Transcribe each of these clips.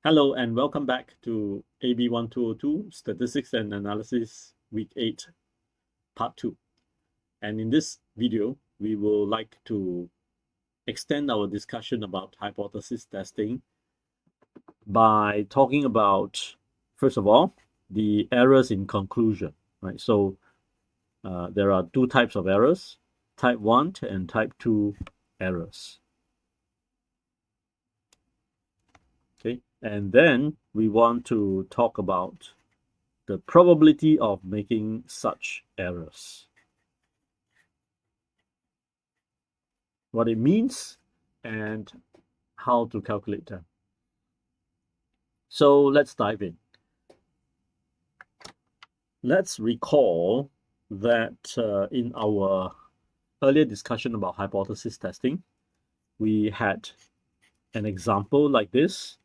Hello and welcome back to AB1202 Statistics and Analysis Week 8, Part 2. And in this video, we will like to extend our discussion about hypothesis testing by talking about, first of all, the errors in conclusion, right? So there are two types of errors, type 1 and type 2 errors. Okay, and then we want to talk about the probability of making such errors, what it means, and how to calculate them. So let's dive in. Let's recall that in our earlier discussion about hypothesis testing, we had an example like this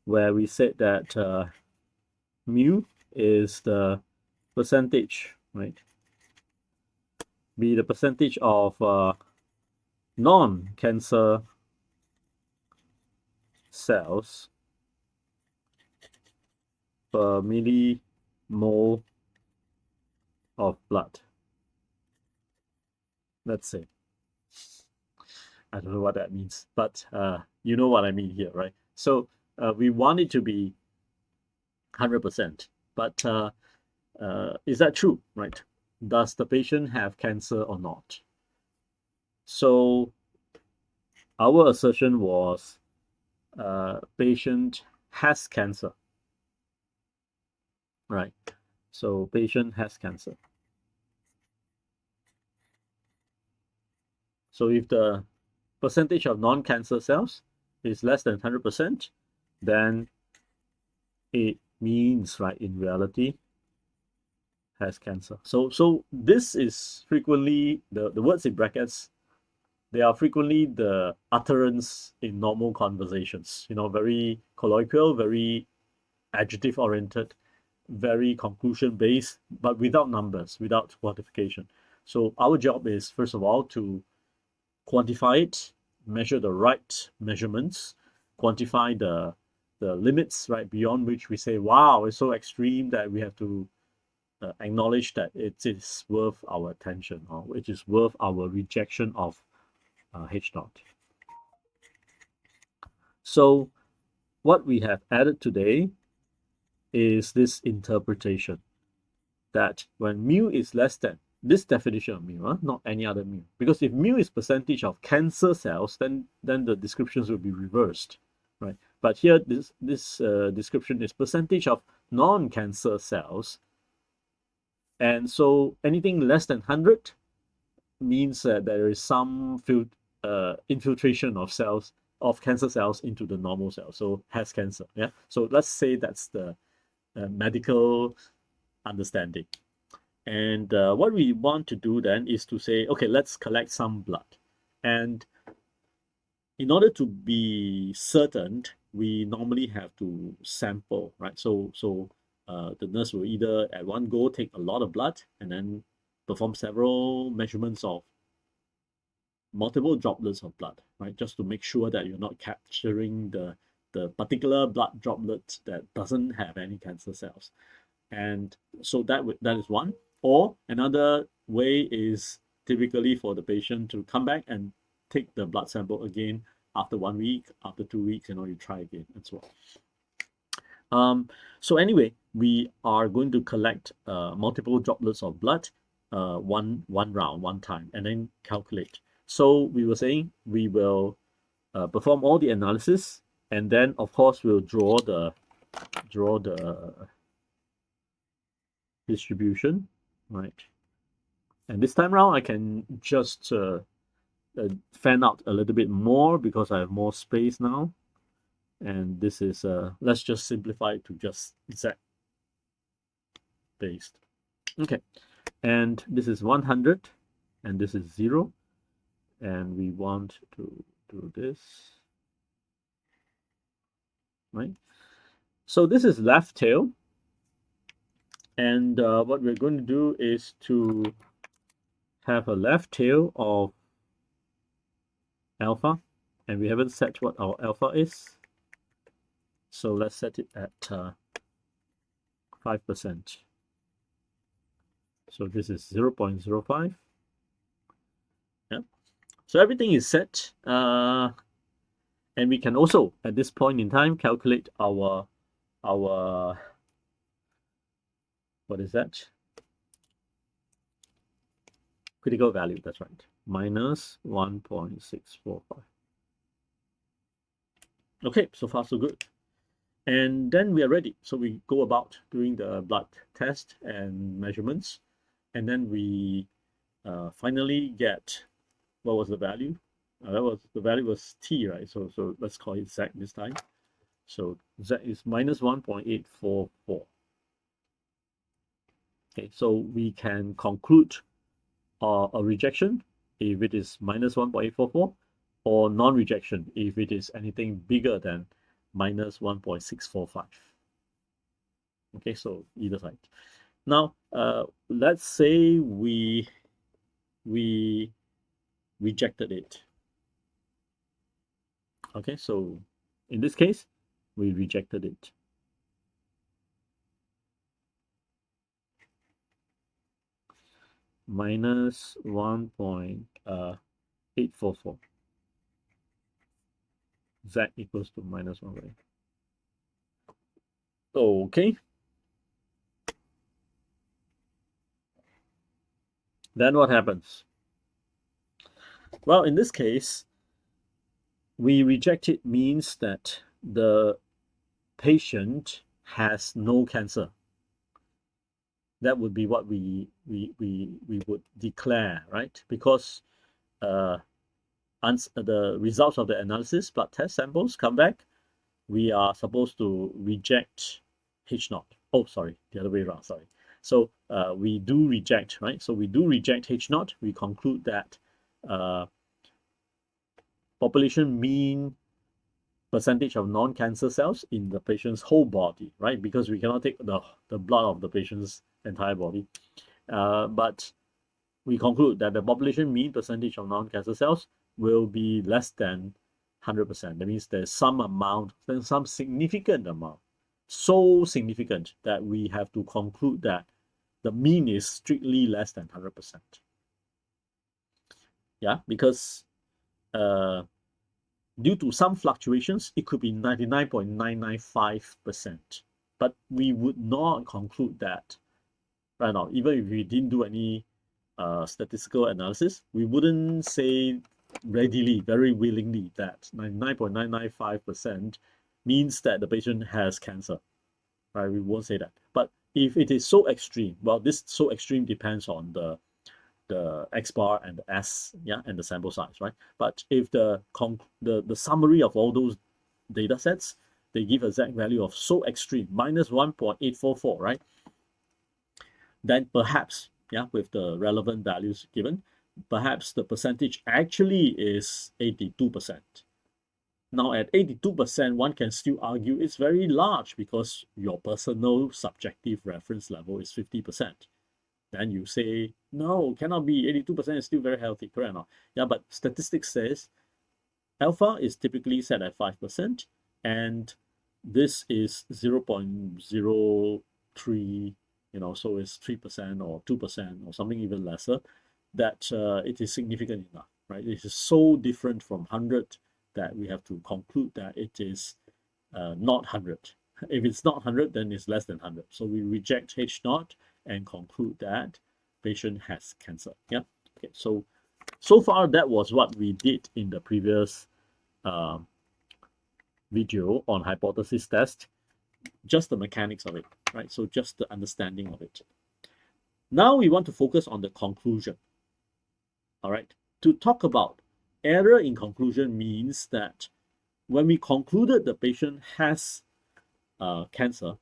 where we said that mu is the percentage, right? Be the percentage of non-cancer cells per millimole of blood. Let's say. I don't know what that means, but you know what I mean here, right? So we want it to be 100%, but is that true, right? Does the patient have cancer or not? So our assertion was patient has cancer, right? So patient has cancer. So if the percentage of non-cancer cells is less than 100%, then it means, right, in reality, has cancer. So this is frequently the words in brackets. They are frequently the utterance in normal conversations. You know, very colloquial, very adjective oriented, very conclusion based, but without numbers, without quantification. So our job is first of all to quantify it, measure the right measurements, quantify the limits, right, beyond which we say, wow, it's so extreme that we have to acknowledge that it is worth our attention, or it is worth our rejection of H naught. So what we have added today is this interpretation that when mu is less than this definition of mu, not any other mu, because if mu is percentage of cancer cells, then the descriptions will be reversed, right? But here this description is percentage of non-cancer cells, and so anything less than 100 means that there is some infiltration of cells, of cancer cells, into the normal cell, so has cancer. Yeah, so let's say that's the medical understanding. And what we want to do then is to say, okay, let's collect some blood, and in order to be certain, we normally have to sample, right? So the nurse will either at one go take a lot of blood and then perform several measurements of multiple droplets of blood, right? Just to make sure that you're not capturing the particular blood droplet that doesn't have any cancer cells. And so that is one. Or another way is typically for the patient to come back and take the blood sample again after 1 week, after 2 weeks, you try again and so on. So anyway, we are going to collect multiple droplets of blood one round, one time, and then calculate. So we were saying we will perform all the analysis, and then of course we'll draw the distribution, right? And this time around, I can just fan out a little bit more because I have more space now. And this is, let's just simplify it to just Z based. Okay, and this is 100, and this is 0. And we want to do this, right? So this is left tail. And what we're going to do is to have a left tail of alpha, and we haven't set what our alpha is. So let's set it at 5%. So this is 0.05. Yeah. So everything is set. And we can also, at this point in time, calculate our what is that? Critical value, that's right. Minus 1.645. Okay, so far so good. And then we are ready. So we go about doing the blood test and measurements. And then we finally get, what was the value? The value was T, right? So let's call it Z this time. So Z is minus 1.844. Okay, so we can conclude a rejection if it is minus 1.844, or non-rejection if it is anything bigger than minus 1.645. Okay, so either side. Now, let's say we rejected it. Okay, so in this case, we rejected it. Minus 1.844. Z equals to minus 1. Okay. Then what happens? Well, in this case, we reject it means that the patient has no cancer. That would be what we would declare, right? Because the results of the analysis, blood test samples come back, we are supposed to reject H naught. Oh, sorry, the other way around, sorry. So we do reject, right? So we do reject H naught. We conclude that population mean percentage of non-cancer cells in the patient's whole body, right? Because we cannot take the blood of the patient's entire body. But we conclude that the population mean percentage of non-cancer cells will be less than 100%. That means there's some amount, there's some significant amount, so significant that we have to conclude that the mean is strictly less than 100%. Yeah, because due to some fluctuations, it could be 99.995%. But we would not conclude that right now, even if we didn't do any statistical analysis, we wouldn't say readily, very willingly, that 99.995% means that the patient has cancer, right? We won't say that. But if it is so extreme, well, this so extreme depends on the X bar and the S, yeah, and the sample size, right? But if the summary of all those data sets, they give a Z value of so extreme, minus 1.844, right? Then perhaps, yeah, with the relevant values given, perhaps the percentage actually is 82%. Now at 82%, one can still argue it's very large because your personal subjective reference level is 50%. Then you say, no, cannot be, 82% is still very healthy, correct or not? Yeah, but statistics says alpha is typically set at 5%, and this is 0.03, so it's 3% or 2% or something even lesser, that it is significant enough, right? It is so different from 100 that we have to conclude that it is not 100. If it's not 100, then it's less than 100. So we reject H naught and conclude that patient has cancer. Yeah. Okay. So far that was what we did in the previous video on hypothesis test. Just the mechanics of it, right? So just the understanding of it. Now we want to focus on the conclusion. All right. To talk about error in conclusion means that when we concluded the patient has cancer,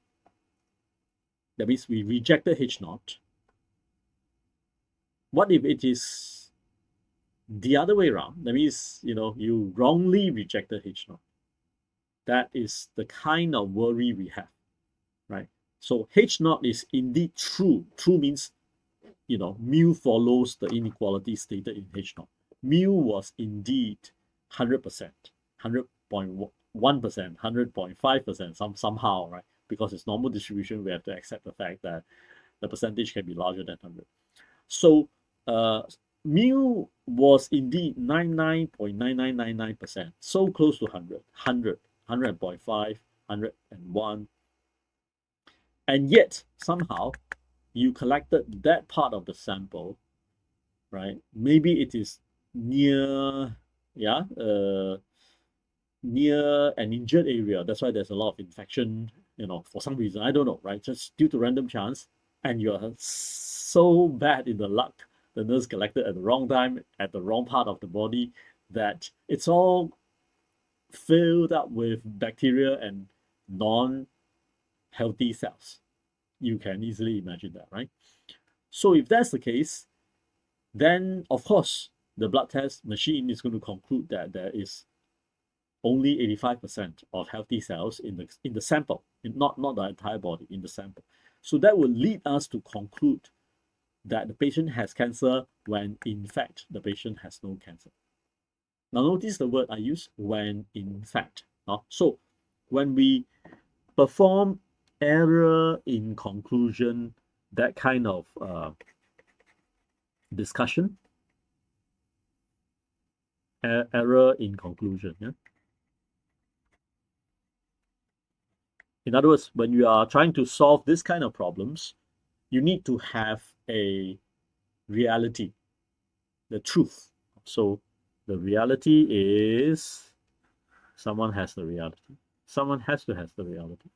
that means we rejected H naught. What if it is the other way around? That means, you wrongly rejected H naught. That is the kind of worry we have, right? So H naught is indeed true. True means, mu follows the inequality stated in H naught. Mu was indeed 100%, 100.1, 1%, 100.5%, somehow, right? Because it's normal distribution, we have to accept the fact that the percentage can be larger than 100. So mu was indeed 99.9999%, so close to 100, 100.5, 101. And yet, somehow, you collected that part of the sample, right? Maybe it is near, yeah, near an injured area. That's why there's a lot of infection, for some reason. I don't know, right? Just due to random chance. And you're so bad in the luck, the nurse collected at the wrong time, at the wrong part of the body, that it's all filled up with bacteria and non healthy cells. You can easily imagine that, right? So if that's the case, then of course the blood test machine is going to conclude that there is only 85% of healthy cells in the sample, not the entire body, in the sample. So that will lead us to conclude that the patient has cancer when in fact the patient has no cancer. Now notice the word I use, when in fact. So when we perform error in conclusion, that kind of discussion, error in conclusion, yeah. In other words, when you are trying to solve this kind of problems, you need to have a reality, the truth. So the reality is someone has the reality. Someone has to have the reality.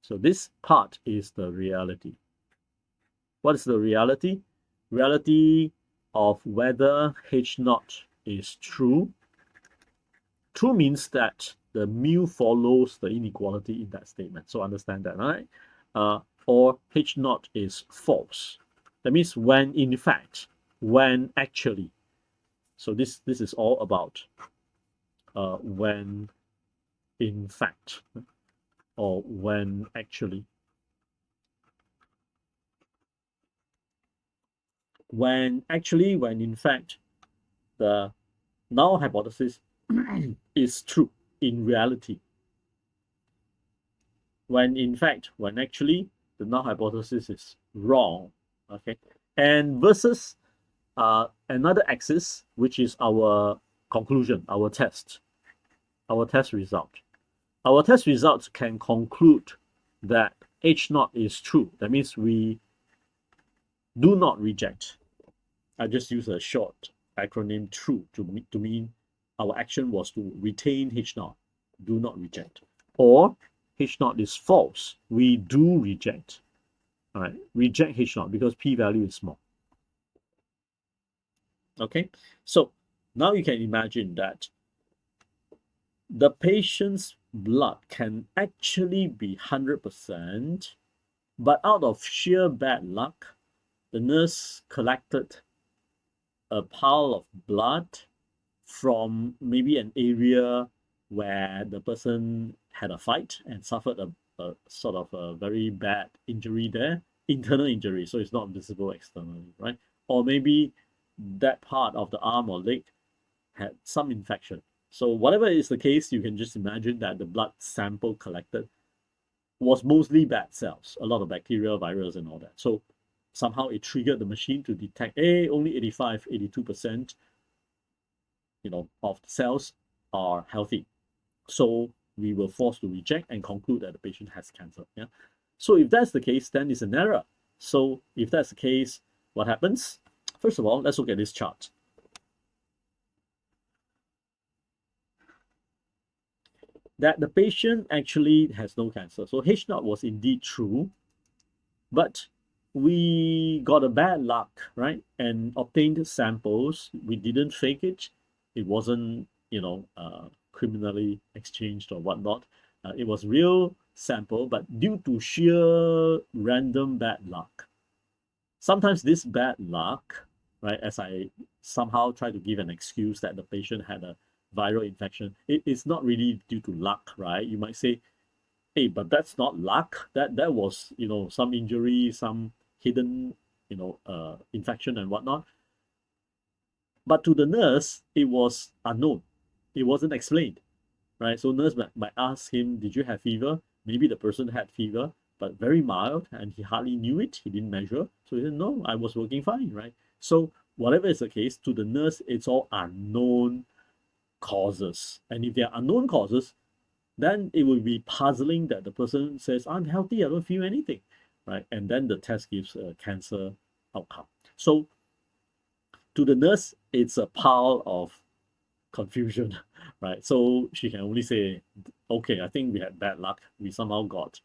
So this part is the reality. What is the reality? Reality of whether H naught is true. True means that the mu follows the inequality in that statement. So understand that, right? Or H naught is false. That means when in fact, when actually. So this is all about when in fact, or when actually. When actually, when in fact, the null hypothesis is true in reality. When in fact, when actually, the null hypothesis is wrong. Okay, and versus another axis, which is our conclusion, our test result. Our test results can conclude that H naught is true. That means we do not reject. I just use a short acronym TRUE to mean our action was to retain H naught, do not reject. Or H naught is false, we do reject. All right, reject H naught because p value is small. Okay, so now you can imagine that the patient's blood can actually be 100%, but out of sheer bad luck, the nurse collected a pile of blood from maybe an area where the person had a fight and suffered a sort of a very bad injury there, internal injury, so it's not visible externally, right? Or maybe that part of the arm or leg had some infection. So whatever is the case, you can just imagine that the blood sample collected was mostly bad cells, a lot of bacteria, virus, and all that. So somehow it triggered the machine to detect, only 85, 82%, of the cells are healthy. So we were forced to reject and conclude that the patient has cancer. Yeah. So if that's the case, then it's an error. So if that's the case, what happens? First of all, let's look at this chart. That the patient actually has no cancer. So H naught was indeed true, but we got a bad luck, right? And obtained samples. We didn't fake it. It wasn't, criminally exchanged or whatnot. It was real sample, but due to sheer random bad luck. Sometimes this bad luck, right, as I somehow try to give an excuse that the patient had a viral infection, it is not really due to luck, right? You might say, hey, but that's not luck. That was, some injury, some hidden, infection and whatnot. But to the nurse, it was unknown. It wasn't explained. right? So nurse might ask him, did you have fever? Maybe the person had fever, but very mild, and he hardly knew it. He didn't measure. So he said, no, I was working fine, right? So whatever is the case, to the nurse, it's all unknown causes. And if they are unknown causes, then it will be puzzling that the person says, I'm healthy, I don't feel anything, right? And then the test gives a cancer outcome. So to the nurse, it's a pile of confusion, right? So she can only say, okay, I think we had bad luck. We somehow got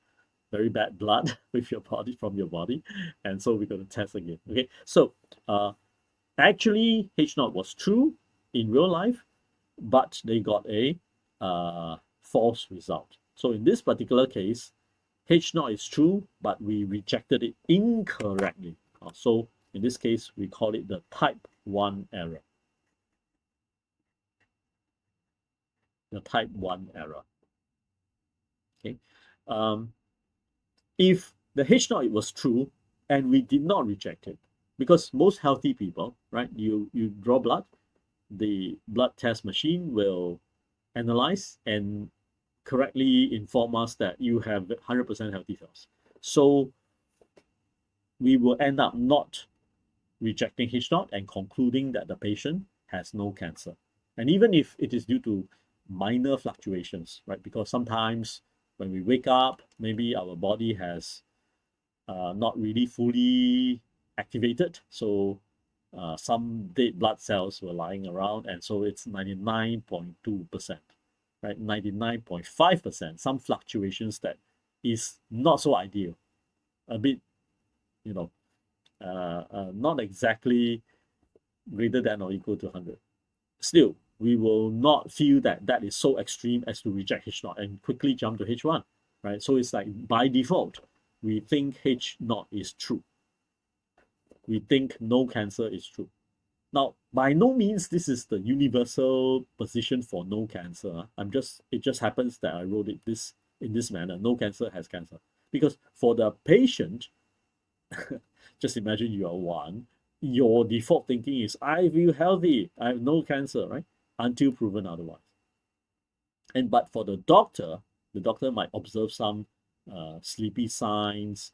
very bad blood with your body from your body, and so we're going to test again. Okay, so actually H naught was true in real life, but they got a false result. So in this particular case, H naught is true, but we rejected it incorrectly. So in this case, we call it the type 1 error. The type 1 error. Okay. If the H naught was true and we did not reject it, because most healthy people, right, you draw blood, the blood test machine will analyze and correctly inform us that you have 100% healthy cells. So we will end up not rejecting H naught and concluding that the patient has no cancer. And even if it is due to minor fluctuations, right? Because sometimes when we wake up, maybe our body has not really fully activated. So some dead blood cells were lying around, and so it's 99.2%, right? 99.5%, some fluctuations that is not so ideal, a bit, you know, not exactly greater than or equal to 100. Still, we will not feel that that is so extreme as to reject H naught and quickly jump to H1, right? So it's like by default, we think H naught is true. We think no cancer is true. Now, by no means this is the universal position for no cancer. It just happens that I wrote it this in this manner. No cancer has cancer. Because for the patient, just imagine you are one, your default thinking is, I feel healthy, I have no cancer, right? Until proven otherwise. And but for the doctor might observe some sleepy signs,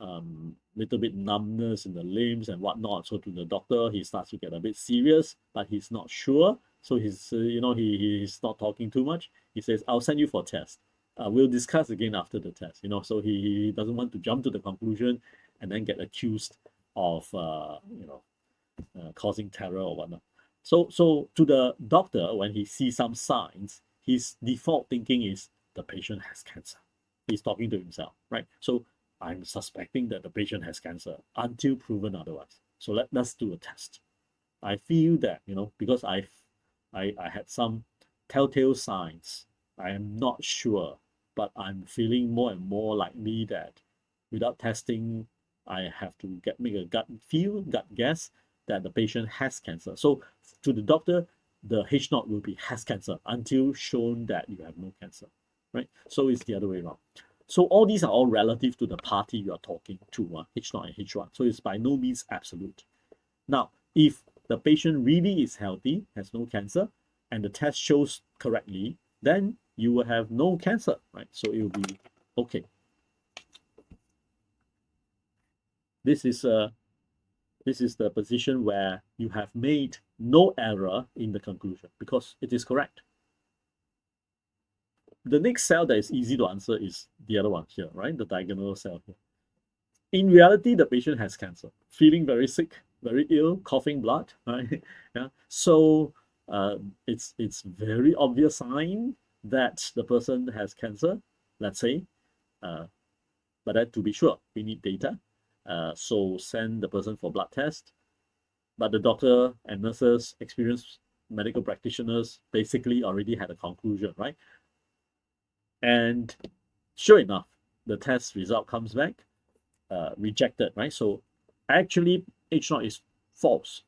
little bit numbness in the limbs and whatnot. So to the doctor, he starts to get a bit serious, but he's not sure. So he's not talking too much. He says, "I'll send you for test. We'll discuss again after the test." So he doesn't want to jump to the conclusion and then get accused of causing terror or whatnot. So to the doctor, when he sees some signs, his default thinking is the patient has cancer. He's talking to himself, right? So I'm suspecting that the patient has cancer until proven otherwise. So let's do a test. I feel that, because I had some telltale signs. I am not sure, but I'm feeling more and more likely that without testing, I have to make a gut guess that the patient has cancer. So to the doctor, the H naught will be has cancer until shown that you have no cancer, right? So it's the other way around. So all these are all relative to the party you are talking to, H naught and H1. So it's by no means absolute. Now, if the patient really is healthy, has no cancer, and the test shows correctly, then you will have no cancer, right? So it will be okay. This is the position where you have made no error in the conclusion because it is correct. The next cell that is easy to answer is the other one here, right? The diagonal cell here. In reality, the patient has cancer, feeling very sick, very ill, coughing blood, right? Yeah. So it's very obvious sign that the person has cancer, let's say. But then to be sure, we need data. So send the person for blood test. But the doctor and nurses, experienced medical practitioners, basically already had a conclusion, right? And sure enough, the test result comes back rejected, right? So actually, H naught is false.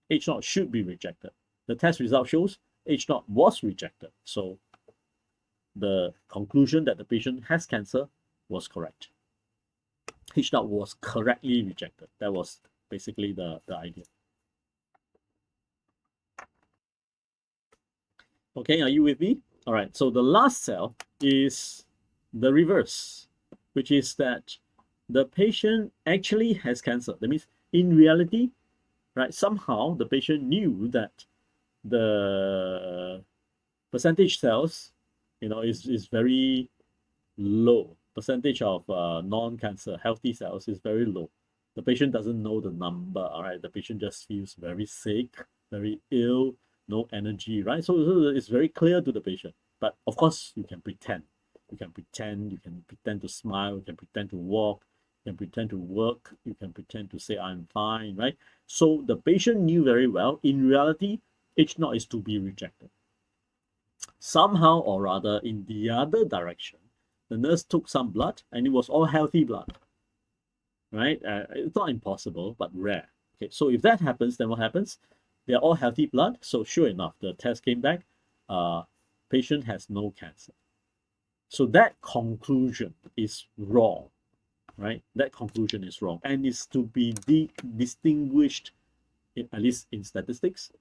H naught should be rejected. The test result shows H naught was rejected. So the conclusion that the patient has cancer was correct. H naught was correctly rejected. That was basically the idea. Okay, are you with me? All right, so the last cell is the reverse, which is that the patient actually has cancer. That means in reality, right, somehow the patient knew that the percentage cells, is very low. Percentage of non-cancer healthy cells is very low. The patient doesn't know the number, all right? The patient just feels very sick, very ill, no energy, right? So it's very clear to the patient. But of course, you can pretend. You can pretend to smile, you can pretend to walk, you can pretend to work, you can pretend to say, I'm fine, right? So the patient knew very well, in reality, H naught is to be rejected. Somehow or other, in the other direction, the nurse took some blood and it was all healthy blood, right? It's not impossible, but rare. Okay, so if that happens, then what happens? They're all healthy blood. So sure enough, the test came back. Patient has no cancer. So that conclusion is wrong, right? That conclusion is wrong and is to be distinguished, at least in statistics,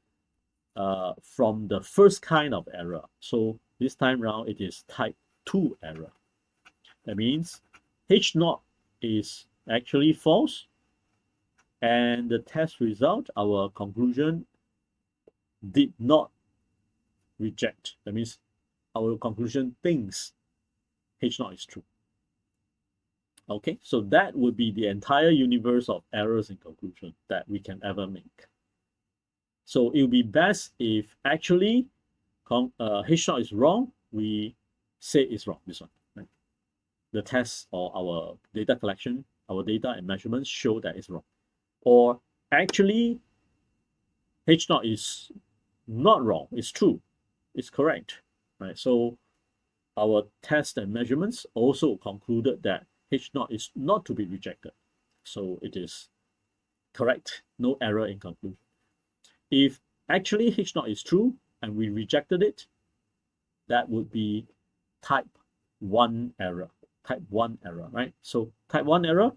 from the first kind of error. So this time round, it is type 2 error. That means H naught is actually false, and the test result, our conclusion, did not reject. That means our conclusion thinks H naught is true. Okay, so that would be the entire universe of errors in conclusion that we can ever make. So it would be best if actually H naught is wrong, we say it's wrong, this one. Right? The test or our data collection, our data and measurements show that it's wrong. Or actually, H naught is not wrong, it's true, it's correct, right? So our test and measurements also concluded that H naught is not to be rejected. So it is correct, no error in conclusion. If actually H naught is true and we rejected it, that would be type 1 error. Type 1 error, right? So type 1 error,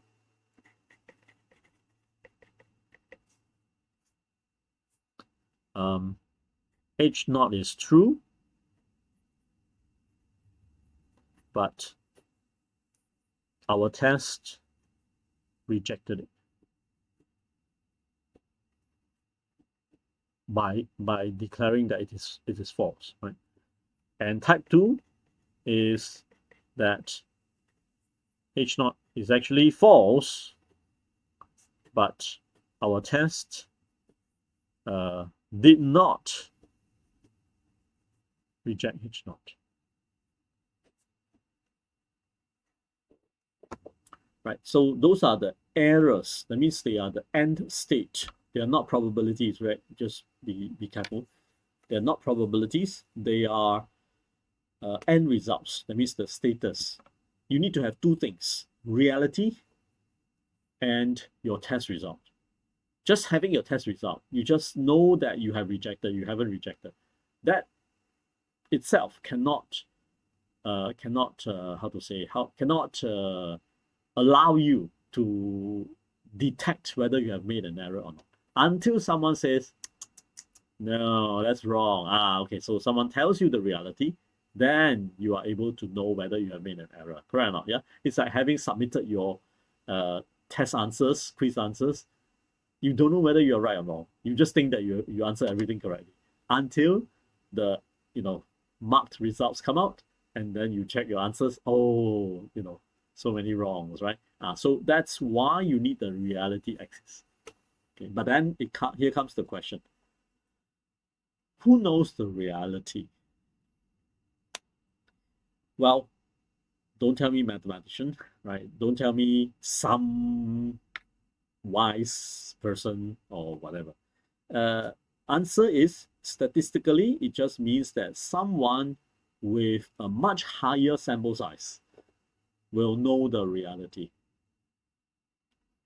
H naught is true, but our test rejected it by declaring that it is false, right? And type 2 is that H naught is actually false, but our test did not reject H naught. Right, so those are the errors. That means they are the end state. They are not probabilities, right? Just be careful. They're not probabilities. They are end results. That means the status. You need to have two things: reality and your test result. Just having your test result, you just know that you have rejected, you haven't rejected. That itself cannot allow you to detect whether you have made an error or not until someone says, no, that's wrong. Okay, so someone tells you the reality, then you are able to know whether you have made an error. Correct or not? Yeah, it's like having submitted your test answers, quiz answers. You don't know whether you're right or wrong. You just think that you answer everything correctly until the marked results come out, and then you check your answers. Oh, so many wrongs, right? So that's why you need the reality axis. Okay, but then here comes the question: who knows the reality? Well, don't tell me mathematician, right? Don't tell me some wise person or whatever. Answer is statistically, it just means that someone with a much higher sample size will know the reality.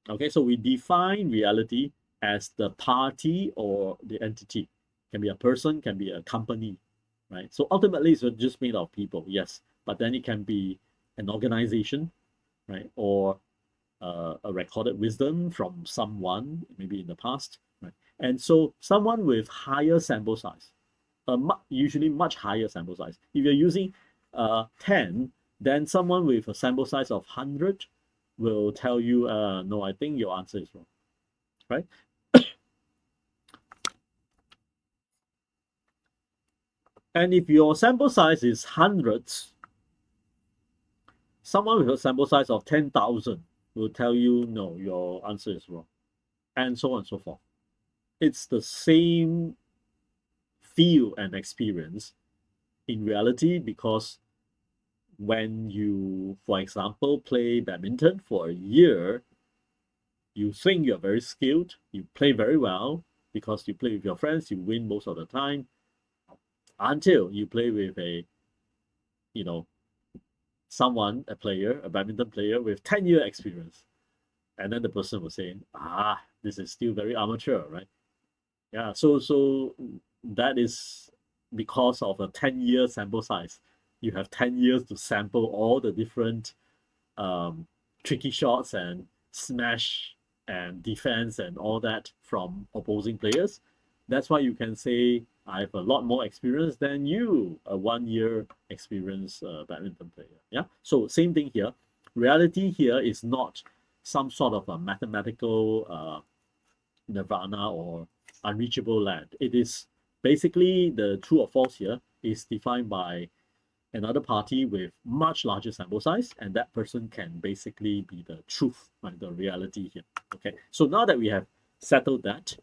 Okay, so we define reality as the party or the entity. Can be a person, can be a company, right? So ultimately, it's just made of people, yes, but then it can be an organization, right? Or a recorded wisdom from someone, maybe in the past, right? And so someone with higher sample size usually much higher sample size. If you're using 10, then someone with a sample size of 100 will tell you, no, I think your answer is wrong, right? And if your sample size is hundreds, someone with a sample size of 10,000 will tell you, no, your answer is wrong, and so on and so forth. It's the same feel and experience in reality, because when you, for example, play badminton for a year, you think you're very skilled, you play very well because you play with your friends, you win most of the time, until you play with a, you know, someone, a player, a badminton player with 10-year experience. And then the person was saying, this is still very amateur, right? Yeah, so that is because of a 10-year sample size. You have 10 years to sample all the different tricky shots and smash and defense and all that from opposing players. That's why you can say I have a lot more experience than you, a 1 year experienced badminton player. Yeah. So same thing here. Reality here is not some sort of a mathematical nirvana or unreachable land. It is basically the true or false here is defined by another party with much larger sample size, and that person can basically be the truth, like the reality here. Okay, so now that we have settled that,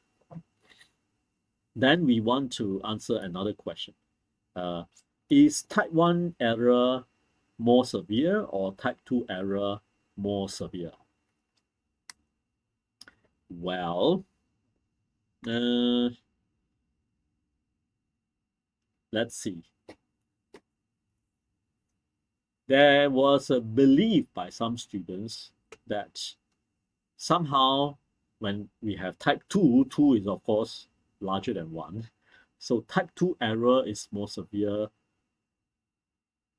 then we want to answer another question. Uh, is type 1 error more severe or type 2 error more severe? Well, uh, let's see. There was a belief by some students that somehow when we have type 2, 2 is of course larger than 1. So type 2 error is more severe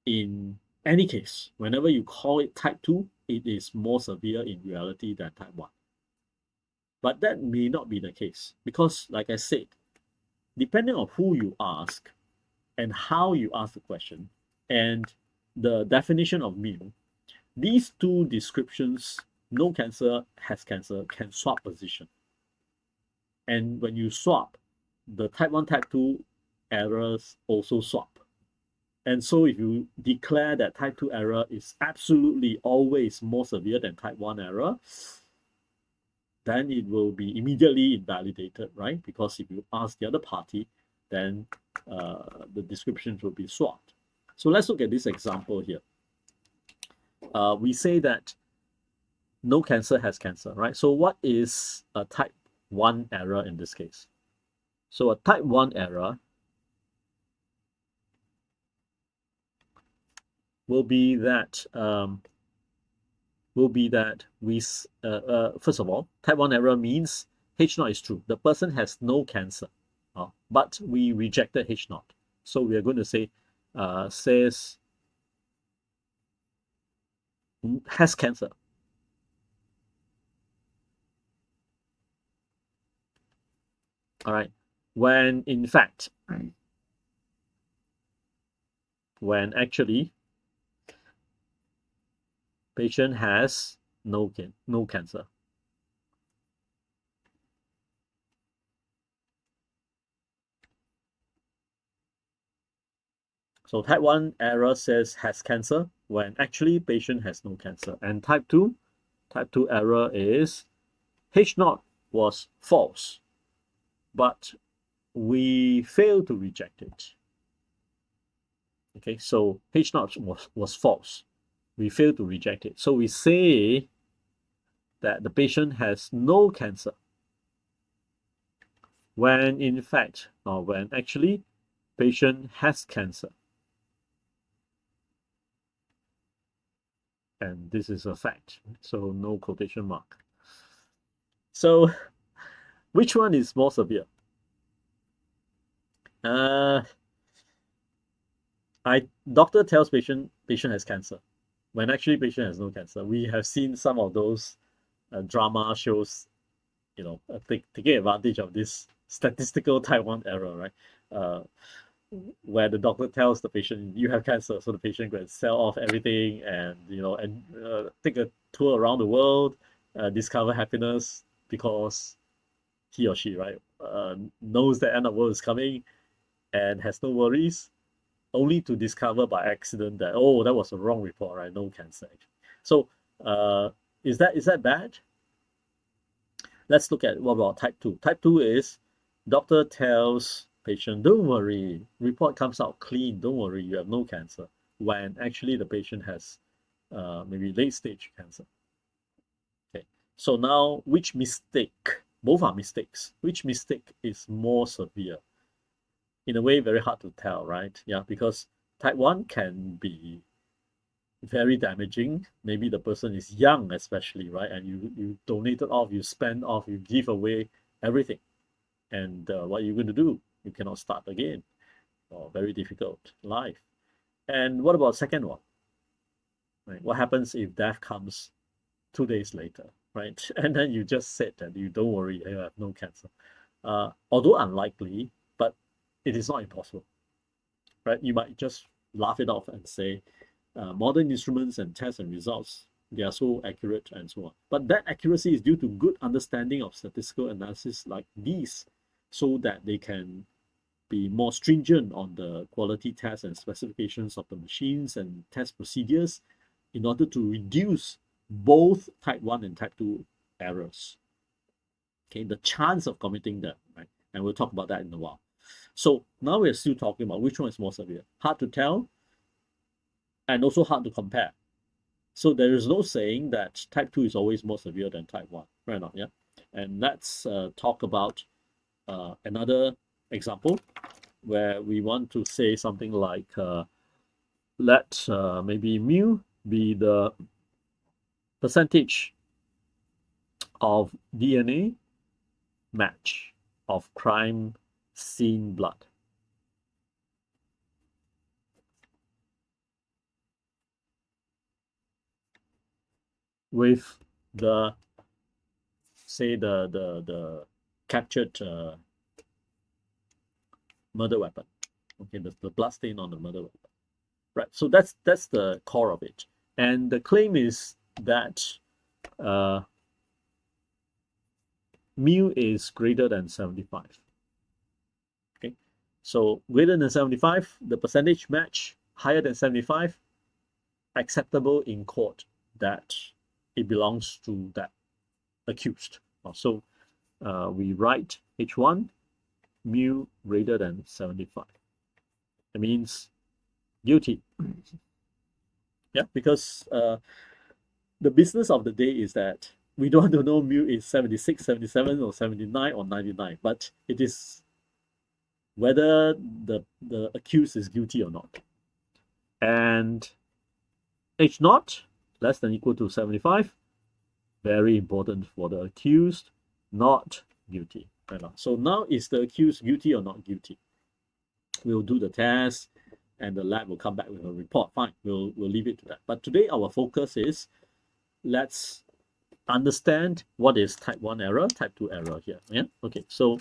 in any case. Whenever you call it type 2, it is more severe in reality than type 1. But that may not be the case because, like I said, depending on who you ask and how you ask the question and the definition of mu, these two descriptions, no cancer, has cancer, can swap position. And when you swap, the type 1, type 2 errors also swap. And so if you declare that type 2 error is absolutely always more severe than type 1 error, then it will be immediately invalidated, right? Because if you ask the other party, then the descriptions will be swapped. So let's look at this example here. We say that no cancer has cancer, right? So what is a type 1 error in this case? So a type 1 error will be that we first of all, type 1 error means H naught is true. The person has no cancer, but we rejected H naught. So we are going to say says has cancer. All right. When in fact, when actually patient has no cancer. So type 1 error says has cancer when actually patient has no cancer. And type 2 error is H naught was false, but we failed to reject it. Okay, so H naught was false. We failed to reject it. So we say that the patient has no cancer when in fact, or when actually patient has cancer. And this is a fact. So no quotation mark. So which one is more severe? Doctor tells patient has cancer when actually patient has no cancer. We have seen some of those drama shows, taking advantage of this statistical type 1 error, right? where the doctor tells the patient you have cancer, so the patient can sell off everything and take a tour around the world, discover happiness because he or she, right, knows the end of the world is coming and has no worries, only to discover by accident that, oh, that was a wrong report, right? No cancer. So uh, is that bad? Let's look at what about type 2. Type 2 is doctor tells patient, don't worry, report comes out clean, don't worry, you have no cancer, when actually the patient has maybe late stage cancer. Okay. So now which mistake, both are mistakes, which mistake is more severe? In a way, very hard to tell, right? Yeah, because type 1 can be very damaging. Maybe the person is young, especially, right? And you donated off, you spend off, you give away everything. And what are you going to do? You cannot start again. Or very difficult life. And what about second one? Right? What happens if death comes 2 days later, right? And then you just said that you don't worry, you have no cancer. Although unlikely, but it is not impossible, right? You might just laugh it off and say, modern instruments and tests and results, they are so accurate and so on. But that accuracy is due to good understanding of statistical analysis like these, so that they can be more stringent on the quality tests and specifications of the machines and test procedures in order to reduce both type 1 and type 2 errors. Okay, the chance of committing them, right? And we'll talk about that in a while. So now we're still talking about which one is more severe. Hard to tell and also hard to compare. So there is no saying that type 2 is always more severe than type 1, right or not? Yeah. And let's talk about another example where we want to say something like, let maybe mu be the percentage of DNA match of crime scene blood. With the, say, the captured murder weapon. Okay, the blood stain on the murder weapon. Right. So that's the core of it. And the claim is that uh, mu is greater than 75. Okay. So greater than 75, the percentage match higher than 75, acceptable in court that it belongs to that accused. So we write H1 mu greater than 75. It means guilty. Yeah, because the business of the day is that we don't want to know mu is 76, 77, or 79 or 99, but it is whether the accused is guilty or not. And H naught less than equal to 75, very important for the accused, not guilty. Right? So now is the accused guilty or not guilty? We'll do the test and the lab will come back with a report. Fine, we'll leave it to that. But today our focus is, let's understand what is type 1 error, type 2 error here. Yeah. Okay. So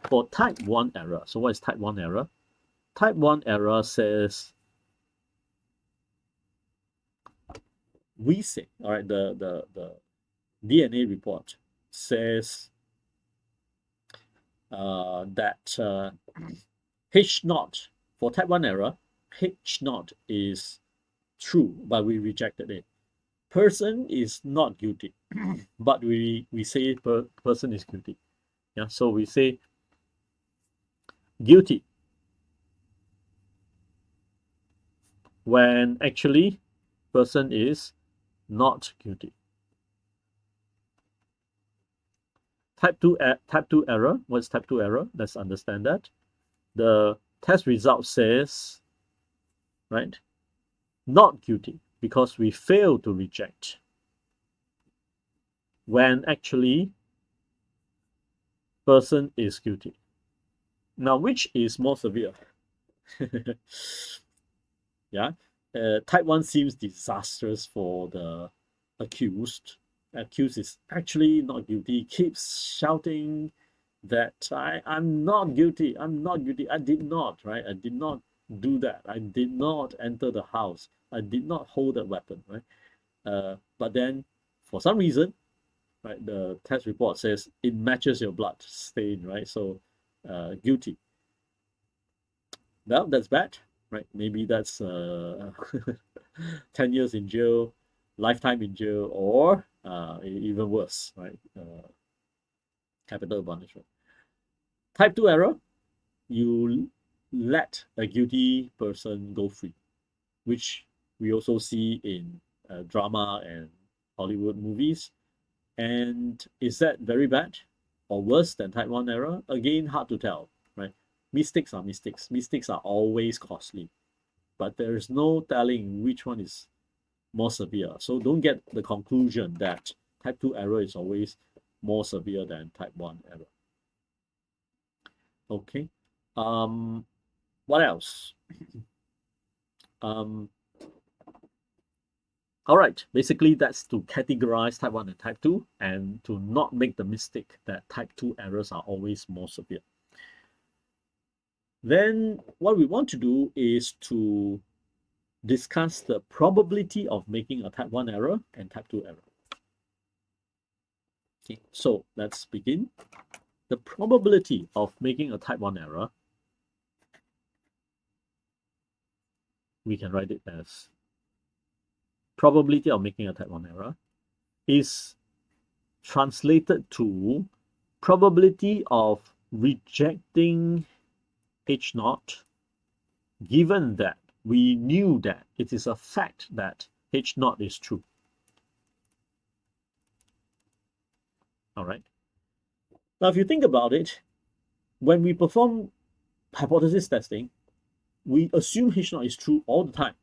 for type 1 error, so what is type 1 error? Type 1 error says, we say, all right, the DNA report says that H naught, for type 1 error, H naught is true, but we rejected it. Person is not guilty, but we say person is guilty. Yeah, so we say guilty when actually person is not guilty. Type 2 error. What's type 2 error? Let's understand that. The test result says, right, not guilty because we fail to reject, when actually person is guilty. Now, which is more severe? Yeah, type 1 seems disastrous for the accused. Accused is actually not guilty, keeps shouting, that I'm not guilty. I'm not guilty. I did not, right? I did not do that. I did not enter the house. I did not hold a weapon, right? But then, for some reason, right, the test report says it matches your blood stain, right? So, guilty. Well, that's bad, right? Maybe that's 10 years in jail, lifetime in jail, or even worse, right? Capital punishment. Type 2 error, you let a guilty person go free, which we also see in drama and Hollywood movies. And is that very bad or worse than type 1 error? Again, hard to tell, right? Mistakes are mistakes. Mistakes are always costly, but there is no telling which one is more severe. So don't get the conclusion that type 2 error is always more severe than type 1 error. Okay. What else? Um, all right. Basically, that's to categorize type 1 and type 2 and to not make the mistake that type 2 errors are always more severe. Then what we want to do is to discuss the probability of making a type 1 error and type 2 error. Okay, so let's begin. The probability of making a type 1 error, we can write it as probability of making a type 1 error, is translated to probability of rejecting H naught, given that we knew that it is a fact that H naught is true. All right. Now, if you think about it, when we perform hypothesis testing, we assume H naught is true all the time.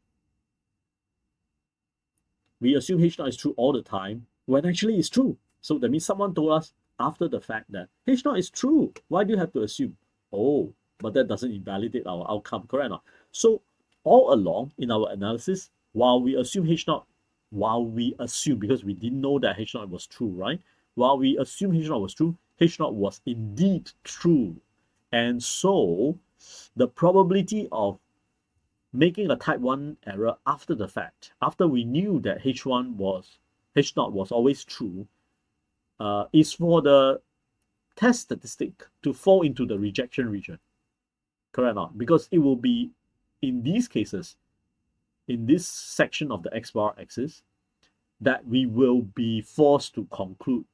We assume H naught is true all the time when actually it's true. So that means someone told us after the fact that H naught is true. Why do you have to assume? Oh, but that doesn't invalidate our outcome, correct or not? So all along in our analysis, while we assume H naught, because we didn't know that H naught was true, right? While we assume H naught was true, H naught was indeed true. And so the probability of making a type 1 error after the fact, after we knew that H naught was always true, is for the test statistic to fall into the rejection region. Correct or not? Because it will be, in these cases, in this section of the X bar axis, that we will be forced to conclude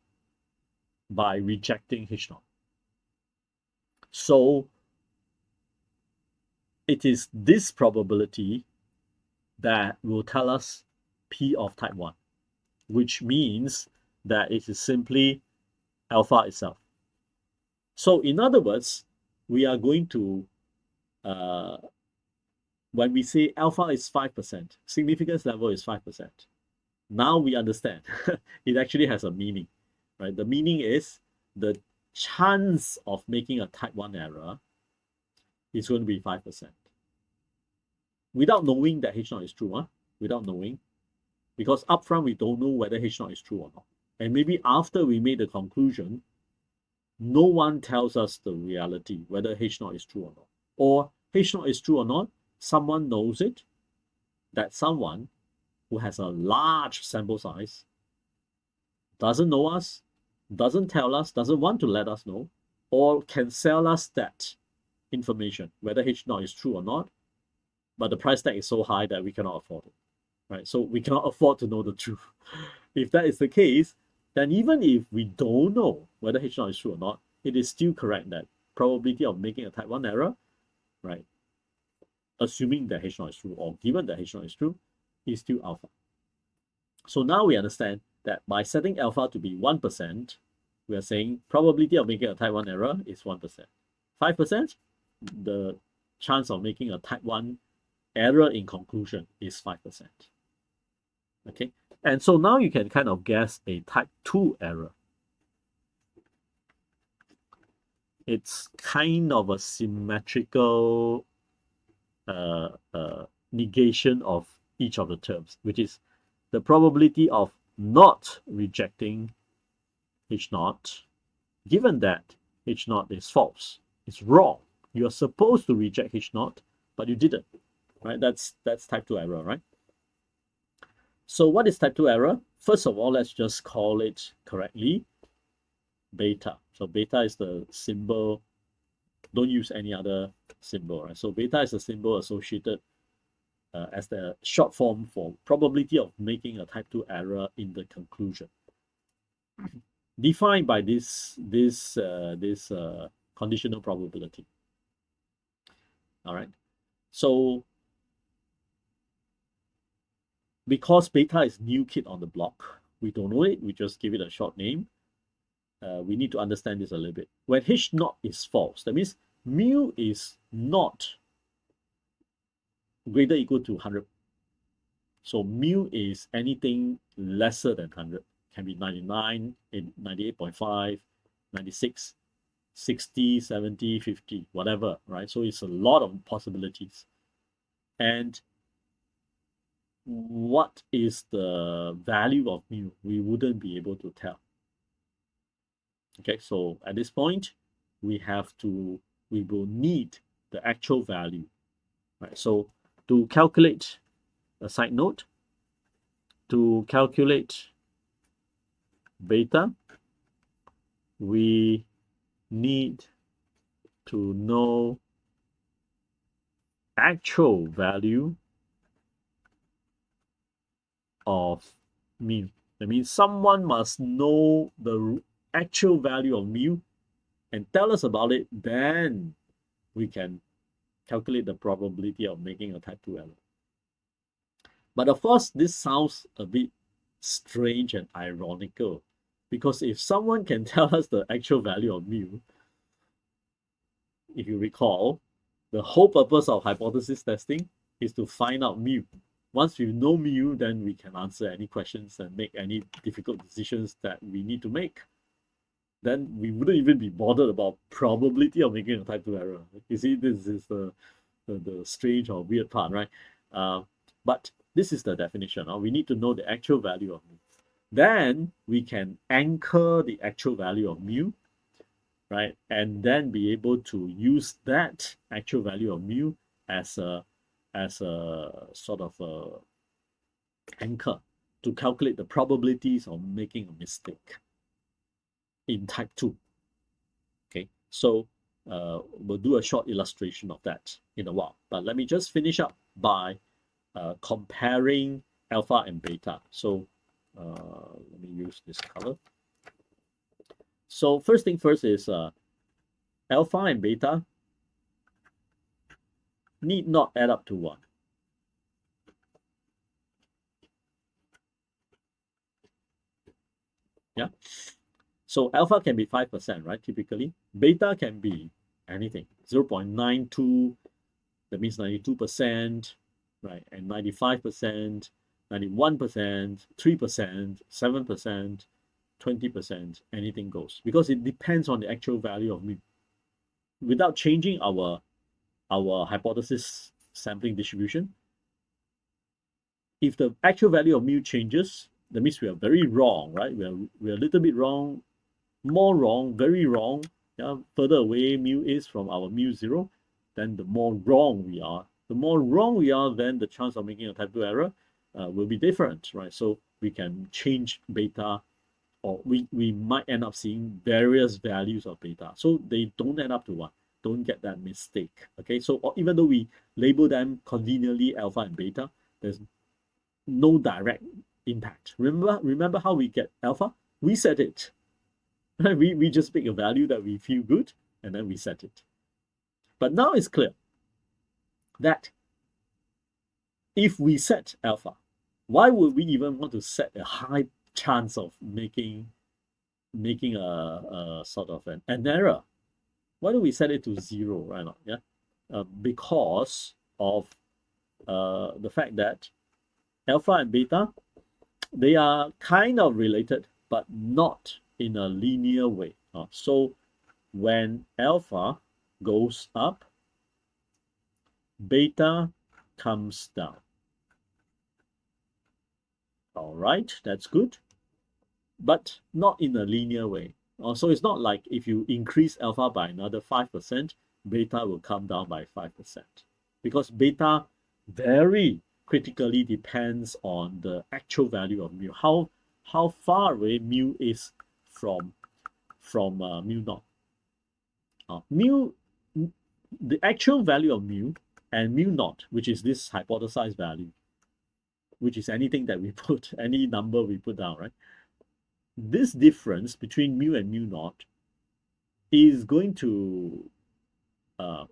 by rejecting H naught. So it is this probability that will tell us P of type 1, which means that it is simply alpha itself. So in other words, we are going to, when we say alpha is 5%, significance level is 5%. Now we understand it actually has a meaning, right? The meaning is the chance of making a type 1 error is going to be 5%. Without knowing that H naught is true, without knowing, because upfront we don't know whether H naught is true or not. And maybe after we made the conclusion, no one tells us the reality, whether H naught is true or not. Or H naught is true or not, someone knows it, that someone who has a large sample size doesn't know us, doesn't tell us, doesn't want to let us know, or can sell us that information, whether H naught is true or not, but the price tag is so high that we cannot afford it, right? So we cannot afford to know the truth. If that is the case, then even if we don't know whether H naught is true or not, it is still correct that probability of making a type 1 error, right, assuming that H naught is true or given that H naught is true, is still alpha. So now we understand that by setting alpha to be 1%, we are saying probability of making a type 1 error is 1%. 5%, the chance of making a type 1 error in conclusion is 5%. Okay, and so now you can kind of guess a type 2 error. It's kind of a symmetrical negation of each of the terms, which is the probability of not rejecting H naught, given that H naught is false. It's wrong. You're supposed to reject H naught, but you didn't, right? That's type 2 error, right? So what is type 2 error? First of all, let's just call it correctly beta. So beta is the symbol. Don't use any other symbol, right? So beta is a symbol associated as the short form for probability of making a type 2 error in the conclusion, defined by this conditional probability. All right. So because beta is new kid on the block, we don't know it. We just give it a short name. We need to understand this a little bit. When H naught is false, that means mu is not greater equal to 100. So mu is anything lesser than 100. Can be 99, 98.5, 96, 60, 70, 50, whatever, right? So it's a lot of possibilities. And what is the value of mu? We wouldn't be able to tell. Okay, so at this point, we will need the actual value, right? So to calculate, a side note, to calculate beta, we need to know actual value of mu. That means someone must know the actual value of mu and tell us about it, then we can calculate the probability of making a type 2 error. But of course, this sounds a bit strange and ironical, because if someone can tell us the actual value of mu, if you recall, the whole purpose of hypothesis testing is to find out mu. Once we know mu, then we can answer any questions and make any difficult decisions that we need to make. Then we wouldn't even be bothered about probability of making a type 2 error. You see, this is the strange or weird part, right? But this is the definition. We need to know the actual value of mu. Then we can anchor the actual value of mu, right? And then be able to use that actual value of mu as a sort of a anchor to calculate the probabilities of making a mistake in type 2. Okay, so we'll do a short illustration of that in a while. But let me just finish up by comparing alpha and beta. So let me use this color. So first thing first is alpha and beta need not add up to 1. Yeah. So alpha can be 5%, right? Typically. Beta can be anything. 0.92, that means 92%, right? And 95%, 91%, 3%, 7%, 20%, anything goes. Because it depends on the actual value of mu. Without changing our hypothesis sampling distribution, if the actual value of mu changes, that means we are very wrong, right? We're a little bit wrong, more wrong, very wrong. Yeah, further away mu is from our mu0, then the more wrong we are. The more wrong we are, then the chance of making a type 2 error will be different, right? So we can change beta, or we might end up seeing various values of beta. So they don't add up to 1. Don't get that mistake. Okay, so even though we label them conveniently alpha and beta, there's no direct impact. Remember how we get alpha? We set it. We just pick a value that we feel good and then we set it. But now it's clear that if we set alpha, why would we even want to set a high chance of making a sort of an error? Why do we set it to 0, right? Yeah, because of the fact that alpha and beta, they are kind of related, but not in a linear way. So when alpha goes up, beta comes down. All right, that's good, but not in a linear way. So it's not like if you increase alpha by another 5%, beta will come down by 5%. Because beta very critically depends on the actual value of mu. How far away mu is from mu naught. Mu, the actual value of mu and mu naught, which is this hypothesized value, which is anything that we put, any number we put down, right? This difference between mu and mu naught is going to uh,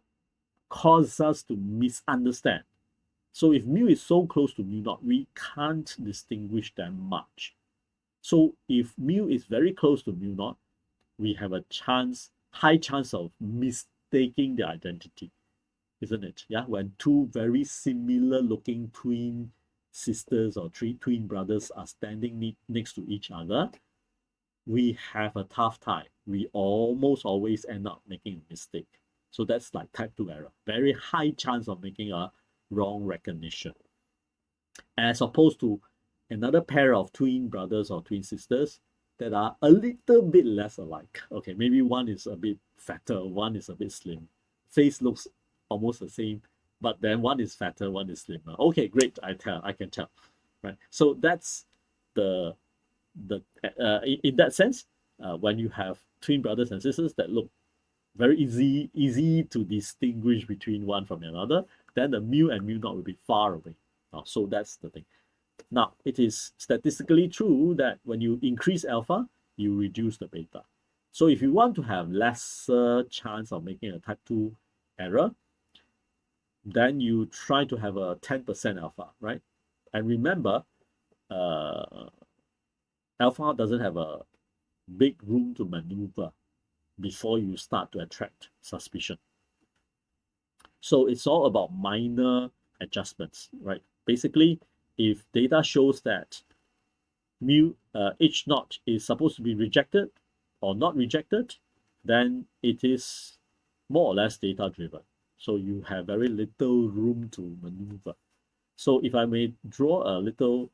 cause us to misunderstand. So if mu is so close to mu naught, we can't distinguish them much. So if mu is very close to mu naught, we have a high chance of mistaking the identity, isn't it? Yeah, when two very similar looking twin sisters or twin brothers are standing next to each other, we have a tough time. We almost always end up making a mistake. So that's like type 2 error. Very high chance of making a wrong recognition. As opposed to another pair of twin brothers or twin sisters that are a little bit less alike. Okay, maybe one is a bit fatter, one is a bit slim. Face looks almost the same, but then one is fatter, one is slimmer. Okay, great, I can tell. Right. So that's the in that sense, when you have twin brothers and sisters that look very easy to distinguish between one from another, then the mu and mu naught will be far away. So that's the thing. Now, it is statistically true that when you increase alpha, you reduce the beta. So if you want to have lesser chance of making a type 2 error, then you try to have a 10% alpha, right? And remember, alpha doesn't have a big room to maneuver before you start to attract suspicion. So it's all about minor adjustments, right? Basically, if data shows that mu h naught is supposed to be rejected or not rejected, then it is more or less data driven. So you have very little room to maneuver. So if I may draw a little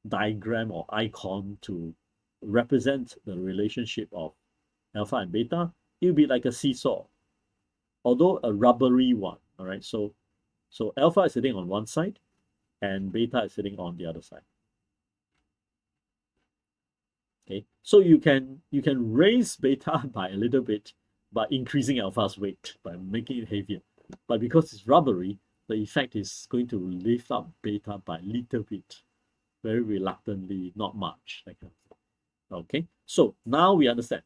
diagram or icon to represent the relationship of alpha and beta, it will be like a seesaw, although a rubbery one. All right, so alpha is sitting on one side and beta is sitting on the other side. Okay, so you can raise beta by a little bit by increasing alpha's weight, by making it heavier. But because it's rubbery, the effect is going to lift up beta by a little bit, very reluctantly, not much. That kind of thing. Okay, so now we understand.